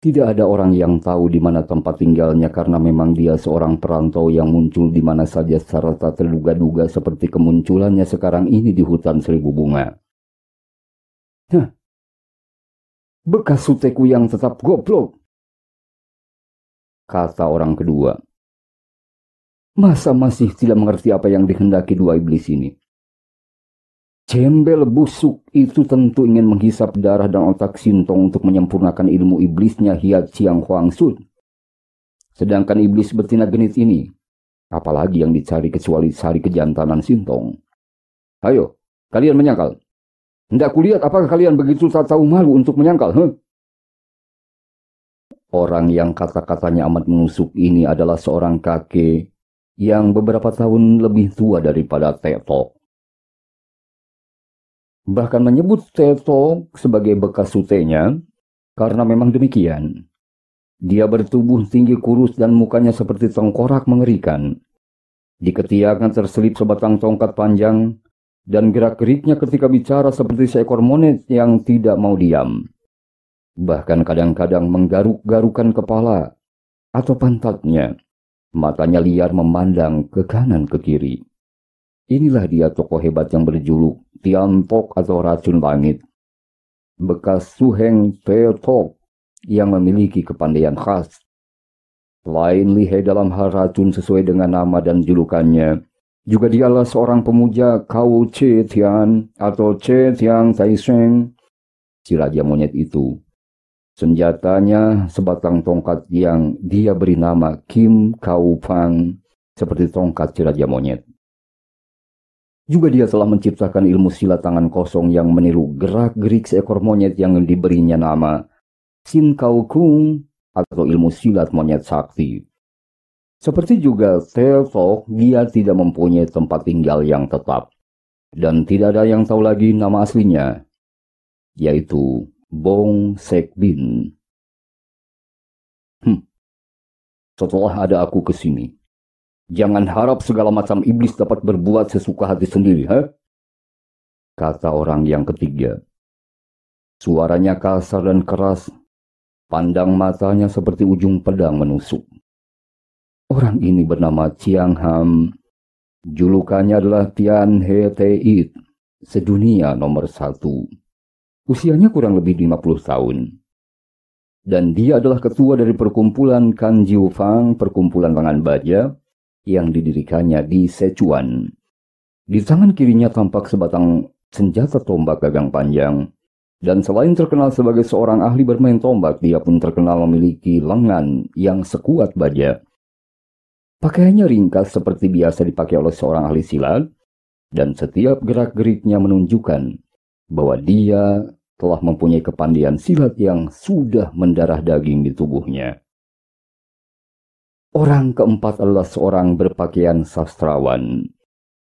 [SPEAKER 1] Tidak ada orang yang tahu di mana tempat tinggalnya karena memang dia seorang perantau yang muncul di mana saja secara tak terduga-duga seperti kemunculannya sekarang ini di hutan seribu bunga. Bekas suteku yang tetap goblok, kata orang kedua. Masa masih tidak mengerti apa yang dikehendaki dua iblis ini? Cembel busuk itu tentu ingin menghisap darah dan otak Sintong untuk menyempurnakan ilmu iblisnya Hiat Siang Huang Sun. Sedangkan iblis betina genit ini, apalagi yang dicari kecuali sari kejantanan Sintong. Ayo, kalian menyangkal. Hendak kulihat apakah kalian begitu tak tahu malu untuk menyangkal, Orang yang kata-katanya amat menusuk ini adalah seorang kakek yang beberapa tahun lebih tua daripada Tetok. Bahkan menyebut Tetok sebagai bekas sutenya karena memang demikian. Dia bertubuh tinggi kurus dan mukanya seperti tengkorak mengerikan. Di ketiaknya terselip sebatang tongkat panjang dan gerak-geriknya ketika bicara seperti seekor monyet yang tidak mau diam. Bahkan kadang-kadang menggaruk-garukan kepala atau pantatnya. Matanya liar memandang ke kanan ke kiri. Inilah dia tokoh hebat yang berjuluk Tiantok atau racun langit. Bekas Suheng Teotok yang memiliki kepandaian khas. Selain lihai dalam hal racun sesuai dengan nama dan julukannya, juga dialah seorang pemuja Kau Che Tian atau Che Tiang Taisheng, si raja monyet itu. Senjatanya sebatang tongkat yang dia beri nama Kim Kau Pang, seperti tongkat si raja monyet. Juga dia telah menciptakan ilmu silat tangan kosong yang meniru gerak-gerik seekor monyet yang diberinya nama Sin Kau Kung atau ilmu silat monyet sakti. Seperti juga Teotok, dia tidak mempunyai tempat tinggal yang tetap. Dan tidak ada yang tahu lagi nama aslinya, yaitu Bong Sek Bin. Setelah ada aku ke sini, jangan harap segala macam iblis dapat berbuat sesuka hati sendiri, kata orang yang ketiga. Suaranya kasar dan keras, pandang matanya seperti ujung pedang menusuk. Orang ini bernama Chiang Ham. Julukannya adalah Tian He Teit, sedunia nomor 1. Usianya kurang lebih 50 tahun. Dan dia adalah ketua dari perkumpulan Kan Jiu Fang, perkumpulan tangan baja, yang didirikannya di Sichuan. Di tangan kirinya tampak sebatang senjata tombak gagang panjang. Dan selain terkenal sebagai seorang ahli bermain tombak, dia pun terkenal memiliki lengan yang sekuat baja. Pakaiannya ringkas seperti biasa dipakai oleh seorang ahli silat, dan setiap gerak-geriknya menunjukkan bahwa dia telah mempunyai kepandaian silat yang sudah mendarah daging di tubuhnya. Orang keempat adalah seorang berpakaian sastrawan.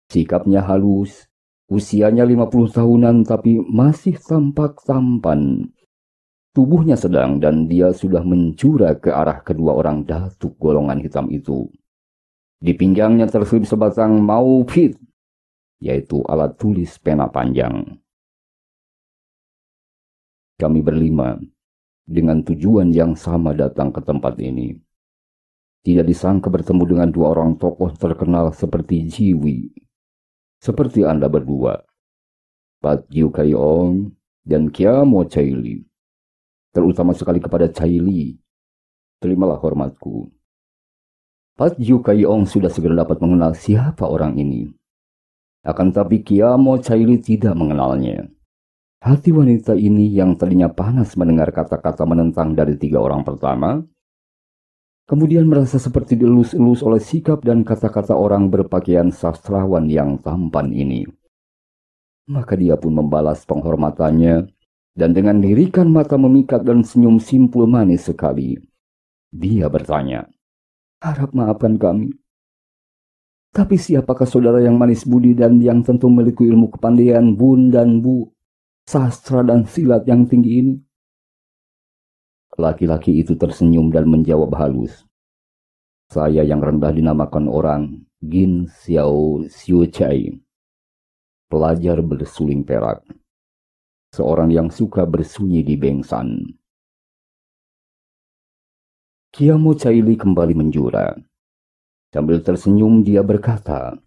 [SPEAKER 1] Sikapnya halus, usianya 50 tahunan tapi masih tampak tampan. Tubuhnya sedang dan dia sudah mencura ke arah kedua orang datuk golongan hitam itu. Di pinggangnya terselip sebatang maupit, yaitu alat tulis pena panjang. Kami berlima, dengan tujuan yang sama datang ke tempat ini. Tidak disangka bertemu dengan dua orang tokoh terkenal seperti Jiwi. Seperti Anda berdua, Pat Yu Kai Ong dan Kia Mo Chai Li. Terutama sekali kepada Chai Li. Terimalah hormatku. Pat Yu Kai Ong sudah segera dapat mengenal siapa orang ini. Akan tapi Kia Mo Chai Li tidak mengenalnya. Hati wanita ini yang tadinya panas mendengar kata-kata menentang dari 3 orang pertama, kemudian merasa seperti dielus-elus oleh sikap dan kata-kata orang berpakaian sastrawan yang tampan ini. Maka dia pun membalas penghormatannya, dan dengan lirikan mata memikat dan senyum simpul manis sekali, dia bertanya, "Harap maafkan kami. Tapi siapakah saudara yang manis budi dan yang tentu memiliki ilmu kepandaian bun dan bu, sastra dan silat yang tinggi ini?" Laki-laki itu tersenyum dan menjawab halus, "Saya yang rendah dinamakan orang Gin Xiao Xiuchai, pelajar bersuling perak, seorang yang suka bersembunyi di Bengsan." Kiamo Caili kembali menjura. Sambil tersenyum dia berkata,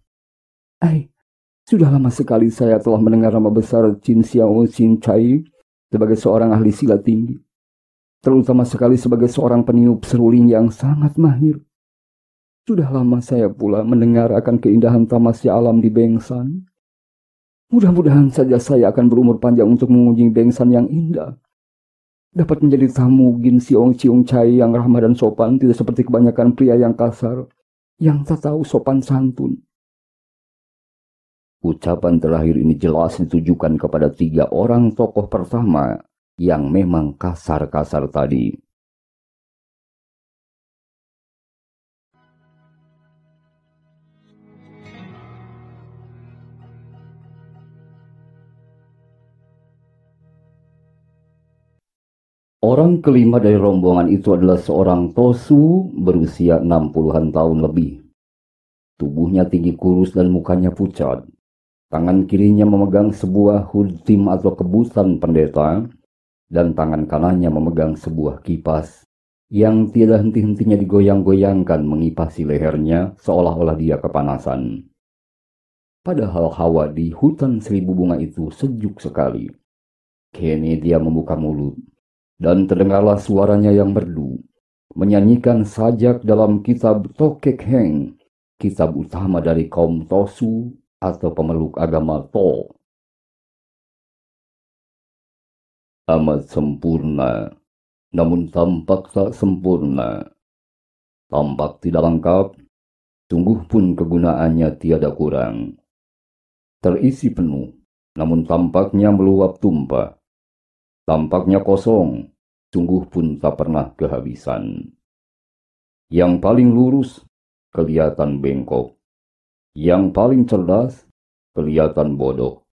[SPEAKER 1] sudah lama sekali saya telah mendengar nama besar Qin Xiao Qin Chai sebagai seorang ahli silat tinggi, terutama sekali sebagai seorang peniup seruling yang sangat mahir. Sudah lama saya pula mendengar akan keindahan tamasya alam di Bengsan. Mudah-mudahan saja saya akan berumur panjang untuk mengunjungi Bengsan yang indah. Dapat menjadi tamu Gin Xiong Ciung Chai yang ramah dan sopan, tidak seperti kebanyakan pria yang kasar, yang tak tahu sopan santun. Ucapan terakhir ini jelas ditujukan kepada 3 orang tokoh pertama yang memang kasar-kasar tadi. Orang kelima dari rombongan itu adalah seorang Tosu berusia 60-an tahun lebih. Tubuhnya tinggi kurus dan mukanya pucat. Tangan kirinya memegang sebuah hudtim atau kebusan pendeta, dan tangan kanannya memegang sebuah kipas yang tiada henti-hentinya digoyang-goyangkan mengipasi lehernya seolah-olah dia kepanasan. Padahal hawa di hutan 1000 bunga itu sejuk sekali. Kini dia membuka mulut, dan terdengarlah suaranya yang merdu, menyanyikan sajak dalam kitab Tokek Heng, kitab utama dari kaum Tosu atau pemeluk agama To. Amat sempurna, namun tampak tak sempurna. Tampak tidak lengkap, sungguh pun kegunaannya tiada kurang. Terisi penuh, namun tampaknya meluap tumpah. Tampaknya kosong, sungguh pun tak pernah kehabisan. Yang paling lurus, kelihatan bengkok. Yang paling cerdas, kelihatan bodoh.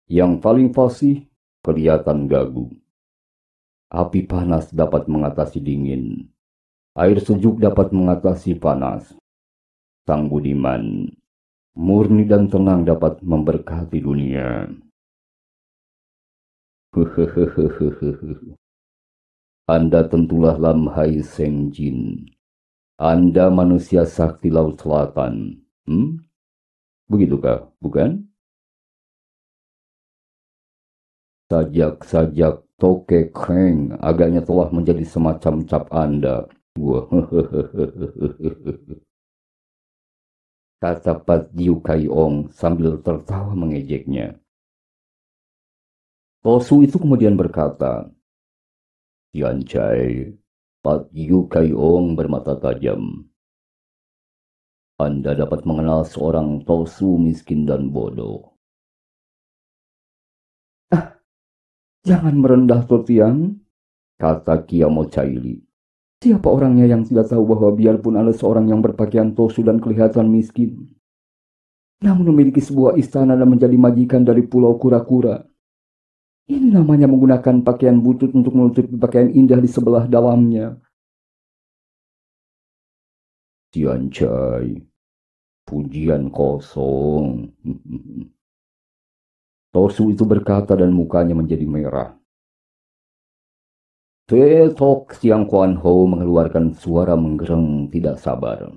[SPEAKER 1] Yang paling fasih, kelihatan gagu. Api panas dapat mengatasi dingin. Air sejuk dapat mengatasi panas. Sang budiman, murni dan tenang dapat memberkati dunia. Anda tentulah Lamhai Sengjin. Anda manusia sakti Laut Selatan. Begitukah, bukan? Sajak-sajak Tokek Heng agaknya telah menjadi semacam cap Anda. Kata Pat Jiu Kai Ong sambil tertawa mengejeknya. Tosu itu kemudian berkata, "Tian Chai, Pat Jiu Kai Ong bermata tajam. Anda dapat mengenal seorang Tosu miskin dan bodoh." "Jangan merendah, Totiang," kata Kiamo Caili. "Siapa orangnya yang tidak tahu bahwa biarpun Anda seorang yang berpakaian Tosu dan kelihatan miskin, namun memiliki sebuah istana dan menjadi majikan dari Pulau Kura-Kura. Ini namanya menggunakan pakaian butut untuk menutupi pakaian indah di sebelah dalamnya." "Tian Chai, pujian kosong." Tosu itu berkata dan mukanya menjadi merah. Tok Siang Kuan Ho mengeluarkan suara menggereng tidak sabar.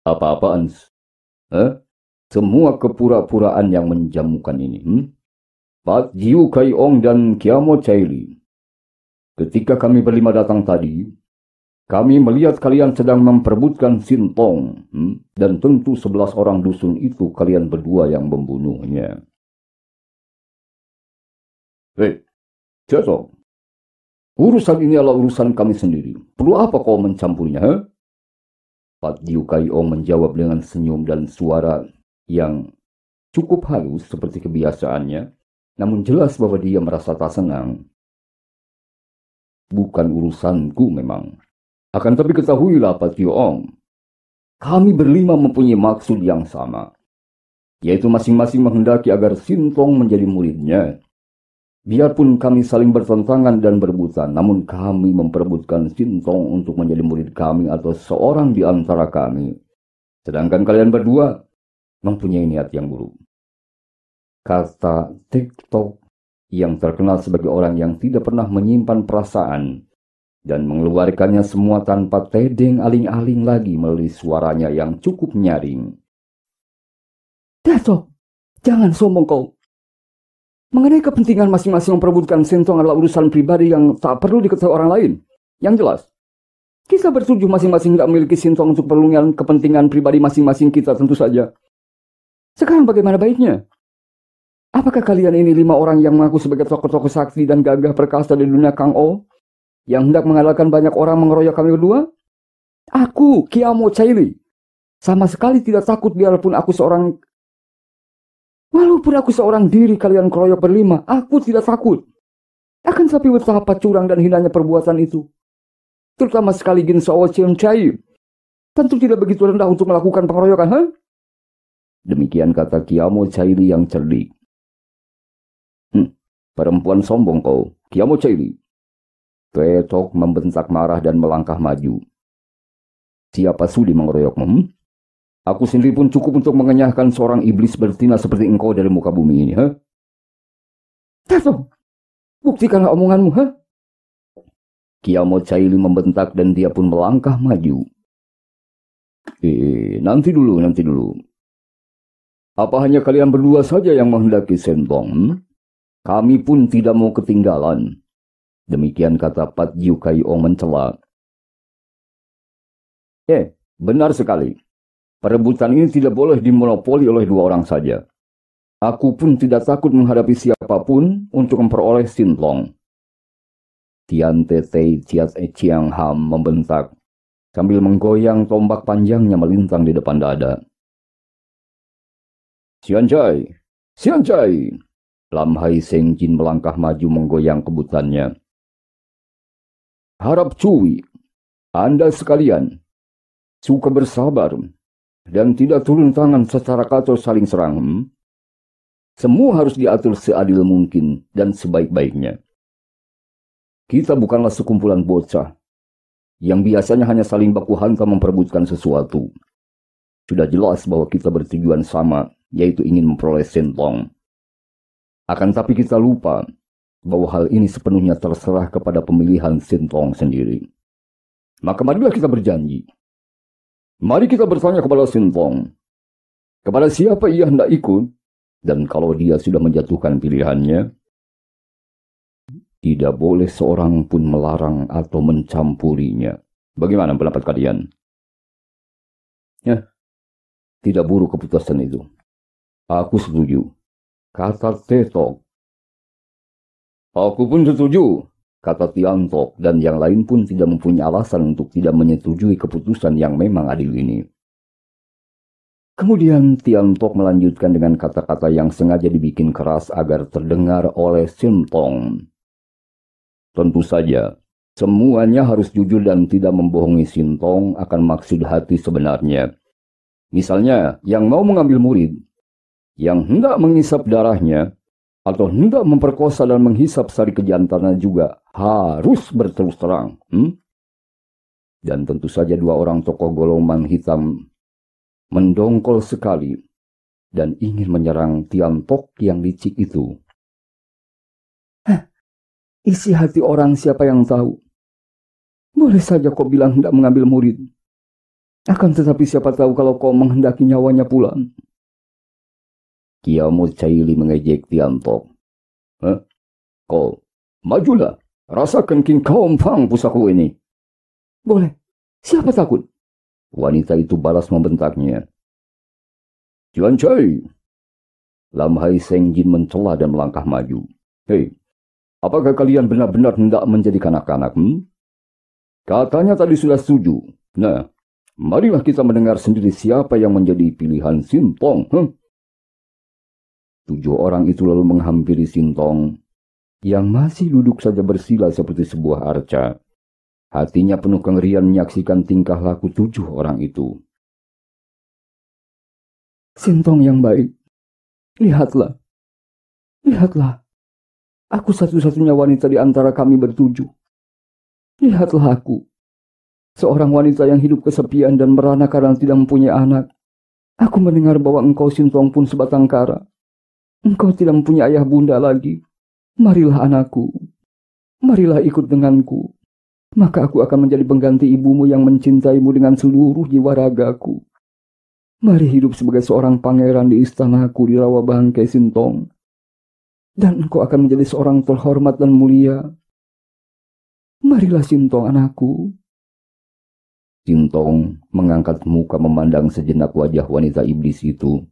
[SPEAKER 1] "Apa-apaan? Semua kepura-puraan yang menjamukan ini. Pat Jiu Kai Ong dan Kiamo Caili. Ketika kami berlima datang tadi, kami melihat kalian sedang memperebutkan Sintong, dan tentu 11 orang dusun itu kalian berdua yang membunuhnya." Hei, Jatuh. Urusan ini adalah urusan kami sendiri. Perlu apa kau mencampurnya? He? Pat Diu Kai Ong menjawab dengan senyum dan suara yang cukup halus seperti kebiasaannya, namun jelas bahwa dia merasa tak senang. Bukan urusanku memang. Akan tapi ketahuilah Pat Diu Ong, kami berlima mempunyai maksud yang sama, yaitu masing-masing menghendaki agar Sintong menjadi muridnya. Biarpun kami saling bertentangan dan berebutan, namun kami memperebutkan Sintong untuk menjadi murid kami atau seorang di antara kami. Sedangkan kalian berdua mempunyai niat yang buruk. Kata TikTok yang terkenal sebagai orang yang tidak pernah menyimpan perasaan dan mengeluarkannya semua tanpa tedeng aling-aling lagi melalui suaranya yang cukup nyaring. Dato, jangan sombong kau. Mengenai kepentingan masing-masing memperebutkan Sintong adalah urusan pribadi yang tak perlu diketahui orang lain. Yang jelas, kita bersetuju masing-masing tidak memiliki Sintong untuk kepentingan pribadi masing-masing kita tentu saja. Sekarang bagaimana baiknya? Apakah kalian ini 5 orang yang mengaku sebagai tokoh-tokoh sakti dan gagah perkasa di dunia Kang O, yang hendak mengandalkan banyak orang mengeroyok kami berdua? Aku, Kiamo Caili, sama sekali tidak takut Walaupun aku seorang diri kalian keroyok berlima, aku tidak takut. Akan tapi betapa curang dan hinanya perbuatan itu. Terutama sekali Gin Sao Chiam Chai. Tentu tidak begitu rendah untuk melakukan pengeroyokan, ha? Demikian kata Kiamo Caili yang cerdik. Perempuan sombong kau, Kiamo Caili. Petok membentak marah dan melangkah maju. Siapa sudi mengeroyokmu? Aku sendiri pun cukup untuk mengenyahkan seorang iblis betina seperti engkau dari muka bumi ini, ha? Dato, buktikanlah omonganmu, ha? Kiamo Caili membentak dan dia pun melangkah maju. Nanti dulu. Apa hanya kalian berdua saja yang menghendaki Sintong? Kami pun tidak mau ketinggalan. Demikian kata Pat Diu Kai Ong mencela. Benar sekali. Perebutan ini tidak boleh dimonopoli oleh 2 orang saja. Aku pun tidak takut menghadapi siapapun untuk memperoleh Sintong. Tian Tetei Chiat Chiang Ham membentak sambil menggoyang tombak panjangnya melintang di depan dada. Sian Chai! Lam Hai Seng Jin melangkah maju menggoyang kebutannya. Harap Cui, Anda sekalian, suka bersabar dan tidak turun tangan secara kacau saling serang. Semua harus diatur seadil mungkin dan sebaik-baiknya. Kita bukanlah sekumpulan bocah yang biasanya hanya saling baku hantam memperebutkan sesuatu. Sudah jelas bahwa kita bertujuan sama, yaitu ingin memperoleh Sintong. Akan tapi kita lupa bahwa hal ini sepenuhnya terserah kepada pemilihan Sintong sendiri. Maka marilah kita berjanji. Mari kita bertanya kepada Sintong, kepada siapa ia hendak ikut, dan kalau dia sudah menjatuhkan pilihannya, tidak boleh seorang pun melarang atau mencampurinya. Bagaimana pendapat kalian? Tidak buruk keputusan itu. Aku setuju, kata Tetok. Aku pun setuju, kata Tiantok, dan yang lain pun tidak mempunyai alasan untuk tidak menyetujui keputusan yang memang adil ini. Kemudian Tiantok melanjutkan dengan kata-kata yang sengaja dibikin keras agar terdengar oleh Sintong. Tentu saja, semuanya harus jujur dan tidak membohongi Sintong akan maksud hati sebenarnya. Misalnya, yang mau mengambil murid, yang hendak mengisap darahnya, atau hendak memperkosa dan menghisap sari kejantannya juga harus berterus terang. Dan tentu saja 2 orang tokoh golongan hitam mendongkol sekali dan ingin menyerang Tiantok yang licik itu. Isi hati orang siapa yang tahu? Boleh saja kau bilang hendak mengambil murid. Akan tetapi siapa tahu kalau kau menghendaki nyawanya pula. Kiamo Caili mengejek Tiantok. Kau, majulah. Rasakan King Kaum Fang pusaku ini. Boleh. Siapa takut? Wanita itu balas membentaknya. Cian Chai. Lam Hai Seng Jin mencela dan melangkah maju. Hei, Apakah kalian benar-benar hendak menjadi kanak-kanak? Katanya tadi sudah setuju. Nah, marilah kita mendengar sendiri siapa yang menjadi pilihan Sintong. 7 orang itu lalu menghampiri Sintong, yang masih duduk saja bersila seperti sebuah arca. Hatinya penuh kengerian menyaksikan tingkah laku 7 orang itu. Sintong yang baik, lihatlah. Lihatlah, aku satu-satunya wanita di antara kami bertujuh. Lihatlah aku, seorang wanita yang hidup kesepian dan merana karena tidak mempunyai anak. Aku mendengar bahwa engkau Sintong pun sebatang kara. Engkau tidak mempunyai ayah bunda lagi. Marilah anakku, marilah ikut denganku. Maka aku akan menjadi pengganti ibumu yang mencintaimu dengan seluruh jiwa ragaku. Mari hidup sebagai seorang pangeran di istanaku di Rawa Bangkai Sintong. Dan engkau akan menjadi seorang terhormat dan mulia. Marilah Sintong anakku. Sintong mengangkat muka memandang sejenak wajah wanita iblis itu.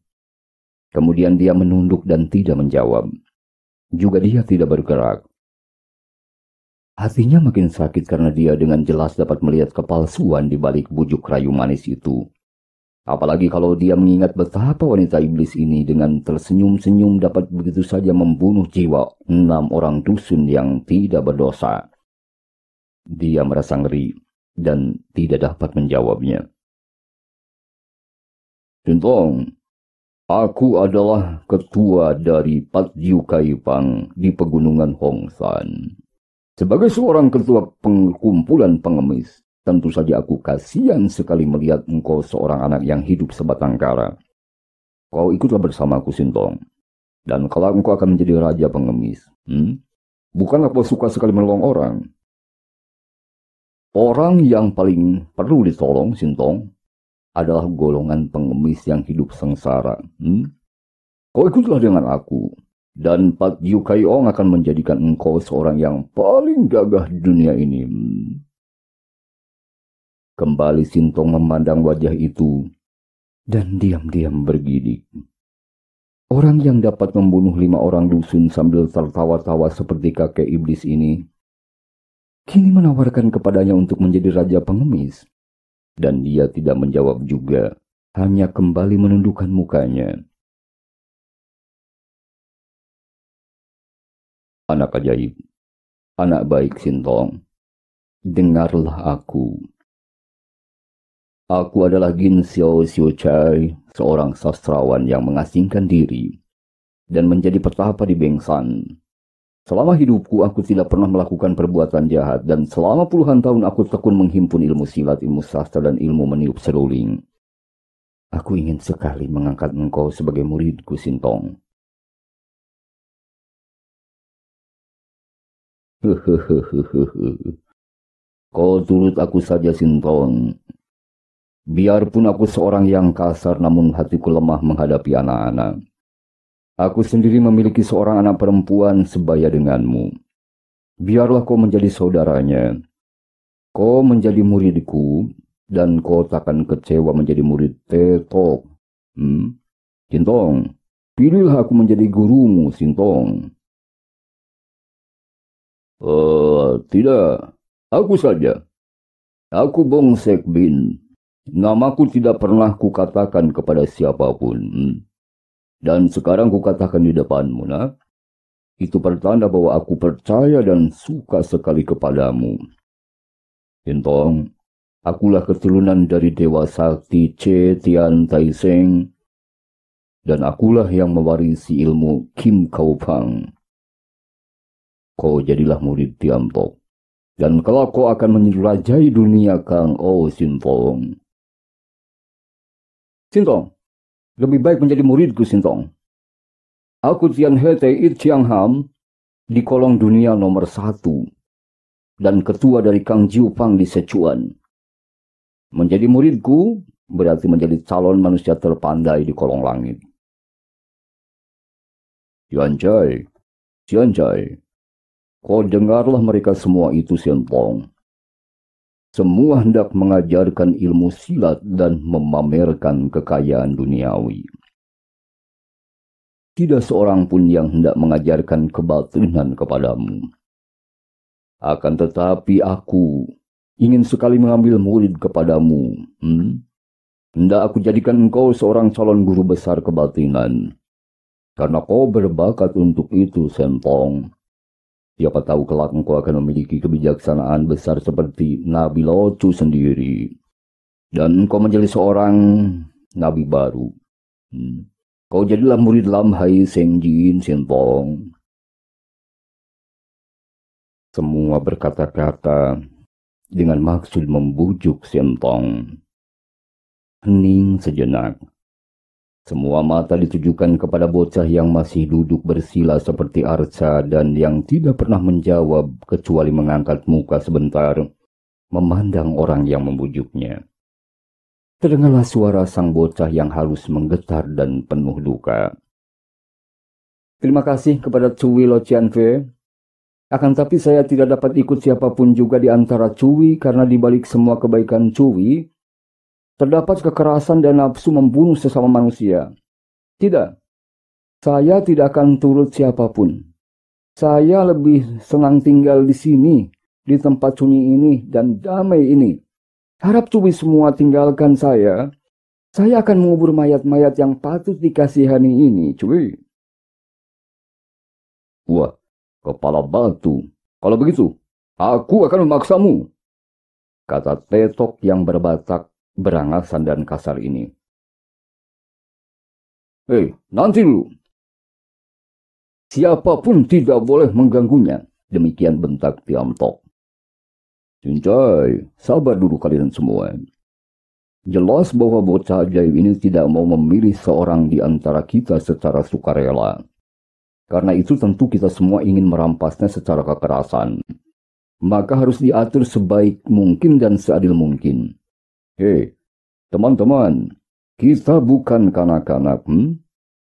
[SPEAKER 1] Kemudian dia menunduk dan tidak menjawab. Juga dia tidak bergerak. Hatinya makin sakit karena dia dengan jelas dapat melihat kepalsuan di balik bujuk rayu manis itu. Apalagi kalau dia mengingat betapa wanita iblis ini dengan tersenyum-senyum dapat begitu saja membunuh jiwa 6 orang dusun yang tidak berdosa. Dia merasa ngeri dan tidak dapat menjawabnya. Sintong, aku adalah ketua dari Patju Kaipang di Pegunungan Hongsan. Sebagai seorang ketua pengkumpulan pengemis, tentu saja aku kasihan sekali melihat engkau seorang anak yang hidup sebatang kara. Kau ikutlah bersamaku Sintong. Dan kalau engkau akan menjadi raja pengemis, bukanlah kau suka sekali menolong orang. Orang yang paling perlu ditolong Sintong adalah golongan pengemis yang hidup sengsara. Kau ikutlah dengan aku. Dan Patju Kaiong akan menjadikan engkau seorang yang paling gagah di dunia ini. Kembali Sintong memandang wajah itu dan diam-diam bergidik. Orang yang dapat membunuh 5 orang dusun sambil tertawa-tawa seperti kakek iblis ini, kini menawarkan kepadanya untuk menjadi raja pengemis. Dan dia tidak menjawab juga, hanya kembali menundukkan mukanya. Anak ajaib, anak baik Sintong, dengarlah aku. Aku adalah Gin Xiao Xiu Chai, seorang sastrawan yang mengasingkan diri dan menjadi petapa di Bengsan. Selama hidupku aku tidak pernah melakukan perbuatan jahat dan selama puluhan tahun aku tekun menghimpun ilmu silat, ilmu sastra dan ilmu meniup seruling. Aku ingin sekali mengangkat engkau sebagai muridku Sintong. Kau turut aku saja Sintong. Biarpun aku seorang yang kasar namun hatiku lemah menghadapi anak-anak. Aku sendiri memiliki seorang anak perempuan sebaya denganmu. Biarlah kau menjadi saudaranya. Kau menjadi muridku dan kau takkan kecewa menjadi murid Tetok. Sintong, pilihlah aku menjadi gurumu Sintong. Tidak, aku saja. Aku Bong Sek Bin. Namaku tidak pernah kukatakan kepada siapapun. Dan sekarang kukatakan di depanmu, nak. Itu pertanda bahwa aku percaya dan suka sekali kepadamu. Sintong, akulah keturunan dari Dewa Sakti Che Tian Tai Seng. Dan akulah yang mewarisi ilmu Kim Kau Pang. Kau jadilah murid Tiampok. Dan kelak kau akan menjerajai dunia Kang O Sintong. Sintong, lebih baik menjadi muridku Sintong. Aku Tian Hete It Chiang Ham di kolong dunia nomor 1 dan ketua dari Kang Jiu Pang di Sichuan. Menjadi muridku berarti menjadi calon manusia terpandai di kolong langit. Cian Chai. Kau dengarlah mereka semua itu Sintong. Semua hendak mengajarkan ilmu silat dan memamerkan kekayaan duniawi. Tidak seorang pun yang hendak mengajarkan kebatinan kepadamu. Akan tetapi aku ingin sekali mengambil murid kepadamu. Hendak aku jadikan engkau seorang calon guru besar kebatinan. Karena kau berbakat untuk itu, Sentong. Siapa tahu kelak engkau akan memiliki kebijaksanaan besar seperti Nabi Lotu sendiri. Dan engkau menjadi seorang nabi baru. Kau jadilah murid Lam Hai Seng Jin, Sentong. Semua berkata-kata dengan maksud membujuk Sentong. Hening sejenak. Semua mata ditujukan kepada bocah yang masih duduk bersila seperti arca dan yang tidak pernah menjawab kecuali mengangkat muka sebentar, memandang orang yang membujuknya. Terdengarlah suara sang bocah yang halus menggetar dan penuh duka. Terima kasih kepada Cui Lo Cianfe. Akan tapi saya tidak dapat ikut siapapun juga di antara Cui karena di balik semua kebaikan Cui, terdapat kekerasan dan nafsu membunuh sesama manusia. Tidak, saya tidak akan turut siapapun. Saya lebih senang tinggal di sini, di tempat sunyi ini dan damai ini. Harap Cui semua tinggalkan saya. Saya akan mengubur mayat-mayat yang patut dikasihani ini, Cui. Wah, kepala batu. Kalau begitu, aku akan memaksamu, kata Tetok yang berbatak, berangasan dan kasar ini. Hei, nanti dulu. Siapapun tidak boleh mengganggunya. Demikian bentak Tiam Tok. Cincai, sabar dulu kalian semua. Jelas bahwa bocah ajaib ini tidak mau memilih seorang di antara kita secara sukarela. Karena itu tentu kita semua ingin merampasnya secara kekerasan. Maka harus diatur sebaik mungkin dan seadil mungkin. Hei, teman-teman, kita bukan kanak-kanak.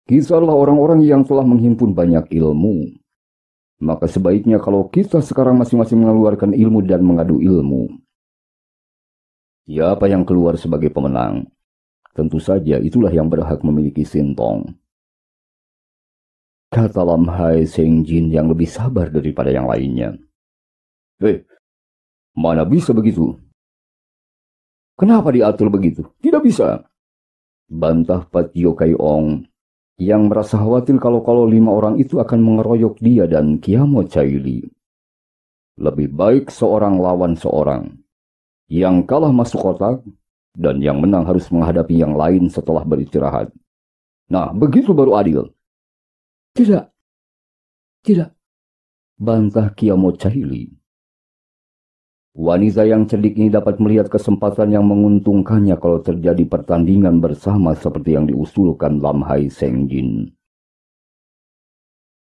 [SPEAKER 1] Kita adalah orang-orang yang telah menghimpun banyak ilmu. Maka sebaiknya kalau kita sekarang masing-masing mengeluarkan ilmu dan mengadu ilmu. Siapa yang keluar sebagai pemenang? Tentu saja itulah yang berhak memiliki Sintong. Kata Lam Hai Seng Jin yang lebih sabar daripada yang lainnya. Mana bisa begitu? Kenapa diatur begitu? Tidak bisa. Bantah Pat Yo Kai Ong yang merasa khawatir kalau 5 orang itu akan mengeroyok dia dan Kiamo Chai Li. Lebih baik seorang lawan seorang. Yang kalah masuk kotak dan yang menang harus menghadapi yang lain setelah beristirahat. Nah, begitu baru adil. Tidak. Bantah Kiamo Chai Li. Wanita yang cerdik ini dapat melihat kesempatan yang menguntungkannya kalau terjadi pertandingan bersama seperti yang diusulkan Lam Hai Seng Jin.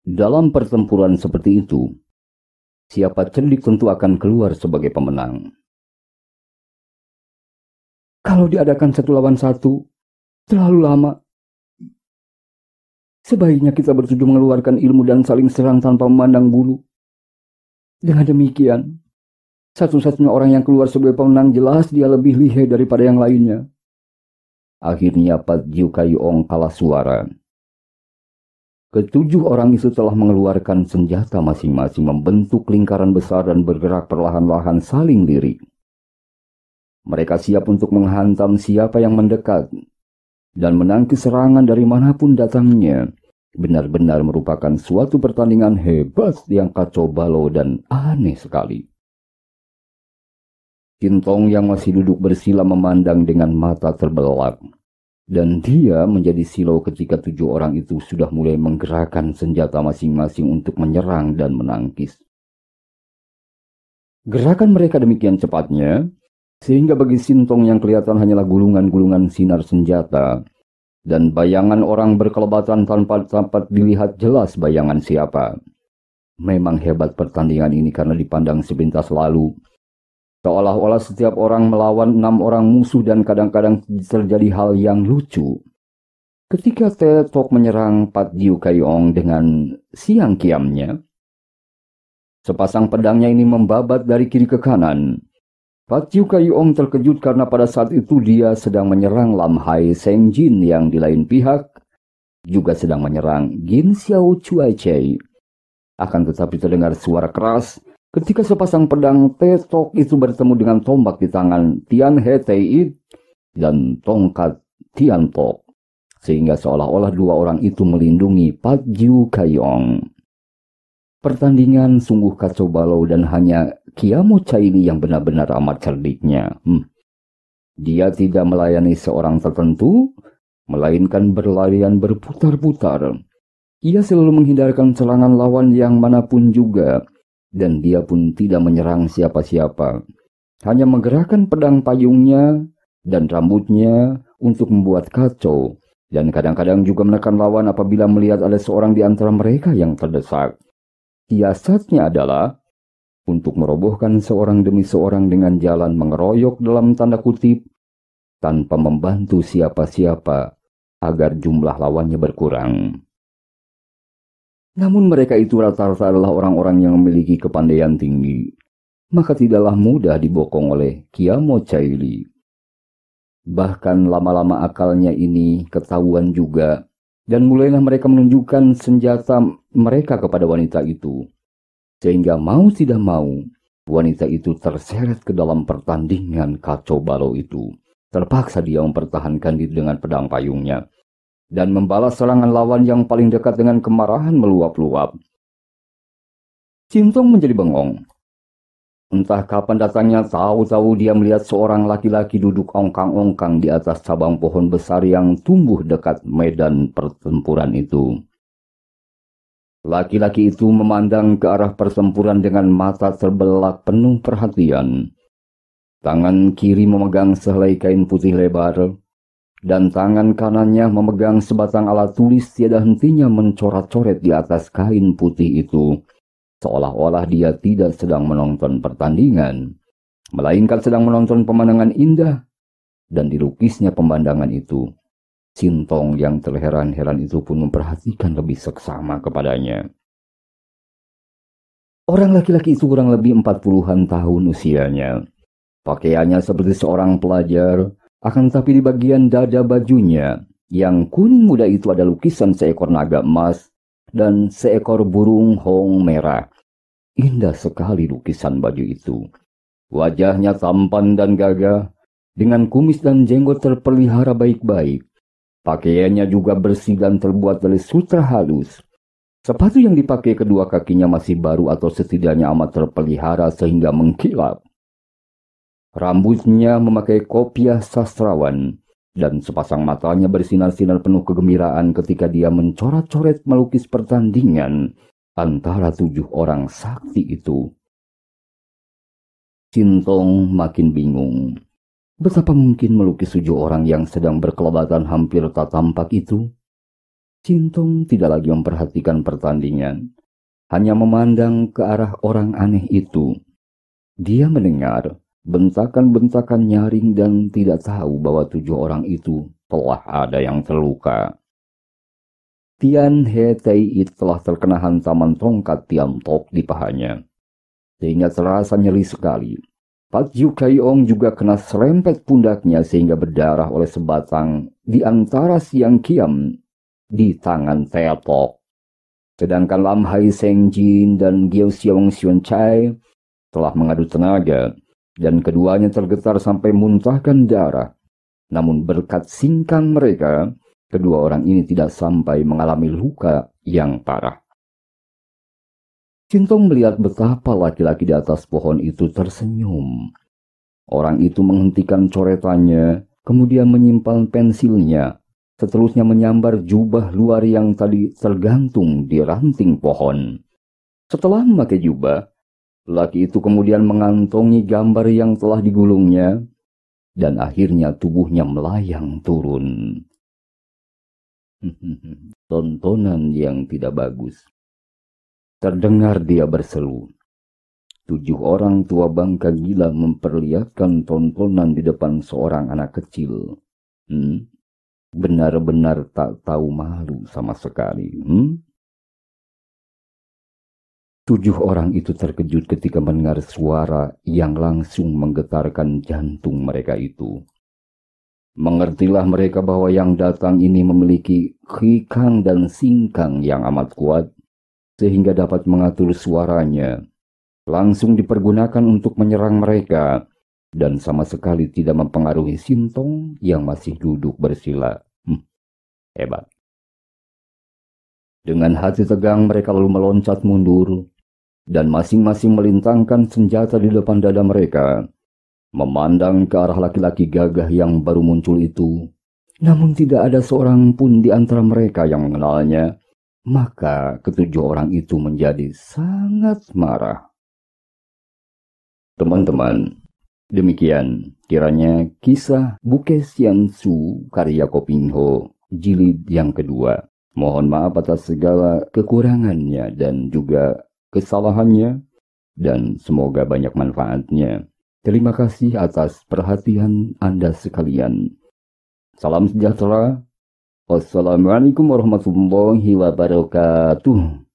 [SPEAKER 1] Dalam pertempuran seperti itu, siapa cerdik tentu akan keluar sebagai pemenang. Kalau diadakan 1 lawan 1, terlalu lama. Sebaiknya kita bertujuh mengeluarkan ilmu dan saling serang tanpa memandang bulu. Dengan demikian, satu-satunya orang yang keluar sebagai pemenang jelas dia lebih lihai daripada yang lainnya. Akhirnya Pat Jiu Kai Ong kalah suara. Ketujuh orang itu telah mengeluarkan senjata masing-masing, membentuk lingkaran besar dan bergerak perlahan-lahan saling lirik. Mereka siap untuk menghantam siapa yang mendekat dan menangkis serangan dari manapun datangnya. Benar-benar merupakan suatu pertandingan hebat yang kacau balau dan aneh sekali. Sintong yang masih duduk bersila memandang dengan mata terbelalak. Dan dia menjadi silau ketika 7 orang itu sudah mulai menggerakkan senjata masing-masing untuk menyerang dan menangkis. Gerakan mereka demikian cepatnya, sehingga bagi Sintong yang kelihatan hanyalah gulungan-gulungan sinar senjata, dan bayangan orang berkelebatan tanpa dapat dilihat jelas bayangan siapa. Memang hebat pertandingan ini karena dipandang sepintas lalu. Seolah-olah setiap orang melawan 6 orang musuh dan kadang-kadang terjadi hal yang lucu. Ketika Tetok menyerang Pat Jiu Kai Ong dengan siang kiamnya, sepasang pedangnya ini membabat dari kiri ke kanan. Pat Jiu Kai Ong terkejut karena pada saat itu dia sedang menyerang Lam Hai Seng Jin yang di lain pihak juga sedang menyerang Gin Xiao Chuai Chei. Akan tetapi terdengar suara keras Ketika sepasang pedang Tetok itu bertemu dengan tombak di tangan Tian He Teit dan tongkat Tian Tok, sehingga seolah-olah dua orang itu melindungi Pat Jiu Kayong. Pertandingan sungguh kacau balau dan hanya Kiamo Caili yang benar-benar amat cerdiknya. Dia tidak melayani seorang tertentu, melainkan berlarian berputar-putar. Ia selalu menghindarkan serangan lawan yang manapun juga, dan dia pun tidak menyerang siapa-siapa. Hanya menggerakkan pedang payungnya dan rambutnya untuk membuat kacau, dan kadang-kadang juga menekan lawan apabila melihat ada seorang di antara mereka yang terdesak. Siasatnya adalah untuk merobohkan seorang demi seorang dengan jalan mengeroyok dalam tanda kutip, tanpa membantu siapa-siapa agar jumlah lawannya berkurang. Namun mereka itu rata-rata adalah orang-orang yang memiliki kepandaian tinggi, maka tidaklah mudah dibokong oleh Kiamo Caili. Bahkan lama-lama akalnya ini ketahuan juga, dan mulailah mereka menunjukkan senjata mereka kepada wanita itu. Sehingga mau tidak mau, wanita itu terseret ke dalam pertandingan kacau balau itu. Terpaksa dia mempertahankan diri dengan pedang payungnya dan membalas serangan lawan yang paling dekat dengan kemarahan meluap-luap. Cintong menjadi bengong. Entah kapan datangnya, tahu-tahu dia melihat seorang laki-laki duduk ongkang-ongkang di atas cabang pohon besar yang tumbuh dekat medan pertempuran itu. Laki-laki itu memandang ke arah pertempuran dengan mata terbelalak penuh perhatian. Tangan kiri memegang sehelai kain putih lebar, dan tangan kanannya memegang sebatang alat tulis tiada hentinya mencoret-coret di atas kain putih itu, seolah-olah dia tidak sedang menonton pertandingan, melainkan sedang menonton pemandangan indah. Dan dilukisnya pemandangan itu, Cintong yang terheran-heran itu pun memperhatikan lebih seksama kepadanya. Orang laki-laki itu kurang lebih 40-an tahun usianya. Pakaiannya seperti seorang pelajar, akan tetapi di bagian dada bajunya yang kuning muda itu ada lukisan seekor naga emas dan seekor burung hong merah. Indah sekali lukisan baju itu. Wajahnya tampan dan gagah, dengan kumis dan jenggot terpelihara baik-baik. Pakaiannya juga bersih dan terbuat dari sutra halus. Sepatu yang dipakai kedua kakinya masih baru atau setidaknya amat terpelihara sehingga mengkilap. Rambutnya memakai kopiah sastrawan, dan sepasang matanya bersinar-sinar penuh kegembiraan ketika dia mencoret-coret melukis pertandingan antara 7 orang sakti itu. Cintong makin bingung. Betapa mungkin melukis 7 orang yang sedang berkelebatan hampir tak tampak itu? Cintong tidak lagi memperhatikan pertandingan, hanya memandang ke arah orang aneh itu. Dia mendengar bentakan-bentakan nyaring dan tidak tahu bahwa 7 orang itu telah ada yang terluka. Tian He Teit telah terkena hantaman tongkat Tian Tok di pahanya, sehingga terasa nyeri sekali. Pat Jiu Kayong juga kena serempet pundaknya sehingga berdarah oleh sebatang di antara siang kiam di tangan Tetok. Sedangkan Lam Hai Seng Jin dan Gieo Xiong Xion Chai telah mengadu tenaga, dan keduanya tergetar sampai muntahkan darah. Namun berkat singkang mereka, kedua orang ini tidak sampai mengalami luka yang parah. Cintong melihat betapa laki-laki di atas pohon itu tersenyum. Orang itu menghentikan coretannya, kemudian menyimpan pensilnya, seterusnya menyambar jubah luar yang tadi tergantung di ranting pohon. Setelah memakai jubah, laki itu kemudian mengantongi gambar yang telah digulungnya, dan akhirnya tubuhnya melayang turun. Tontonan yang tidak bagus. Terdengar dia berseru. 7 orang tua bangka gila memperlihatkan tontonan di depan seorang anak kecil. Benar-benar tak tahu malu sama sekali. 7 orang itu terkejut ketika mendengar suara yang langsung menggetarkan jantung mereka itu. Mengertilah mereka bahwa yang datang ini memiliki hikang dan singkang yang amat kuat, sehingga dapat mengatur suaranya. langsung dipergunakan untuk menyerang mereka dan sama sekali tidak mempengaruhi Sintong yang masih duduk bersila. Hebat. Dengan hati tegang mereka lalu meloncat mundur dan masing-masing melintangkan senjata di depan dada mereka, memandang ke arah laki-laki gagah yang baru muncul itu. Namun tidak ada seorang pun di antara mereka yang mengenalnya. Maka ketujuh orang itu menjadi sangat marah. Teman-teman, demikian kiranya kisah Buke Xiansu karya Kopingho jilid yang kedua. Mohon maaf atas segala kekurangannya dan juga kesalahannya, dan semoga banyak manfaatnya. Terima kasih atas perhatian Anda sekalian. Salam sejahtera. Wassalamualaikum warahmatullahi wabarakatuh.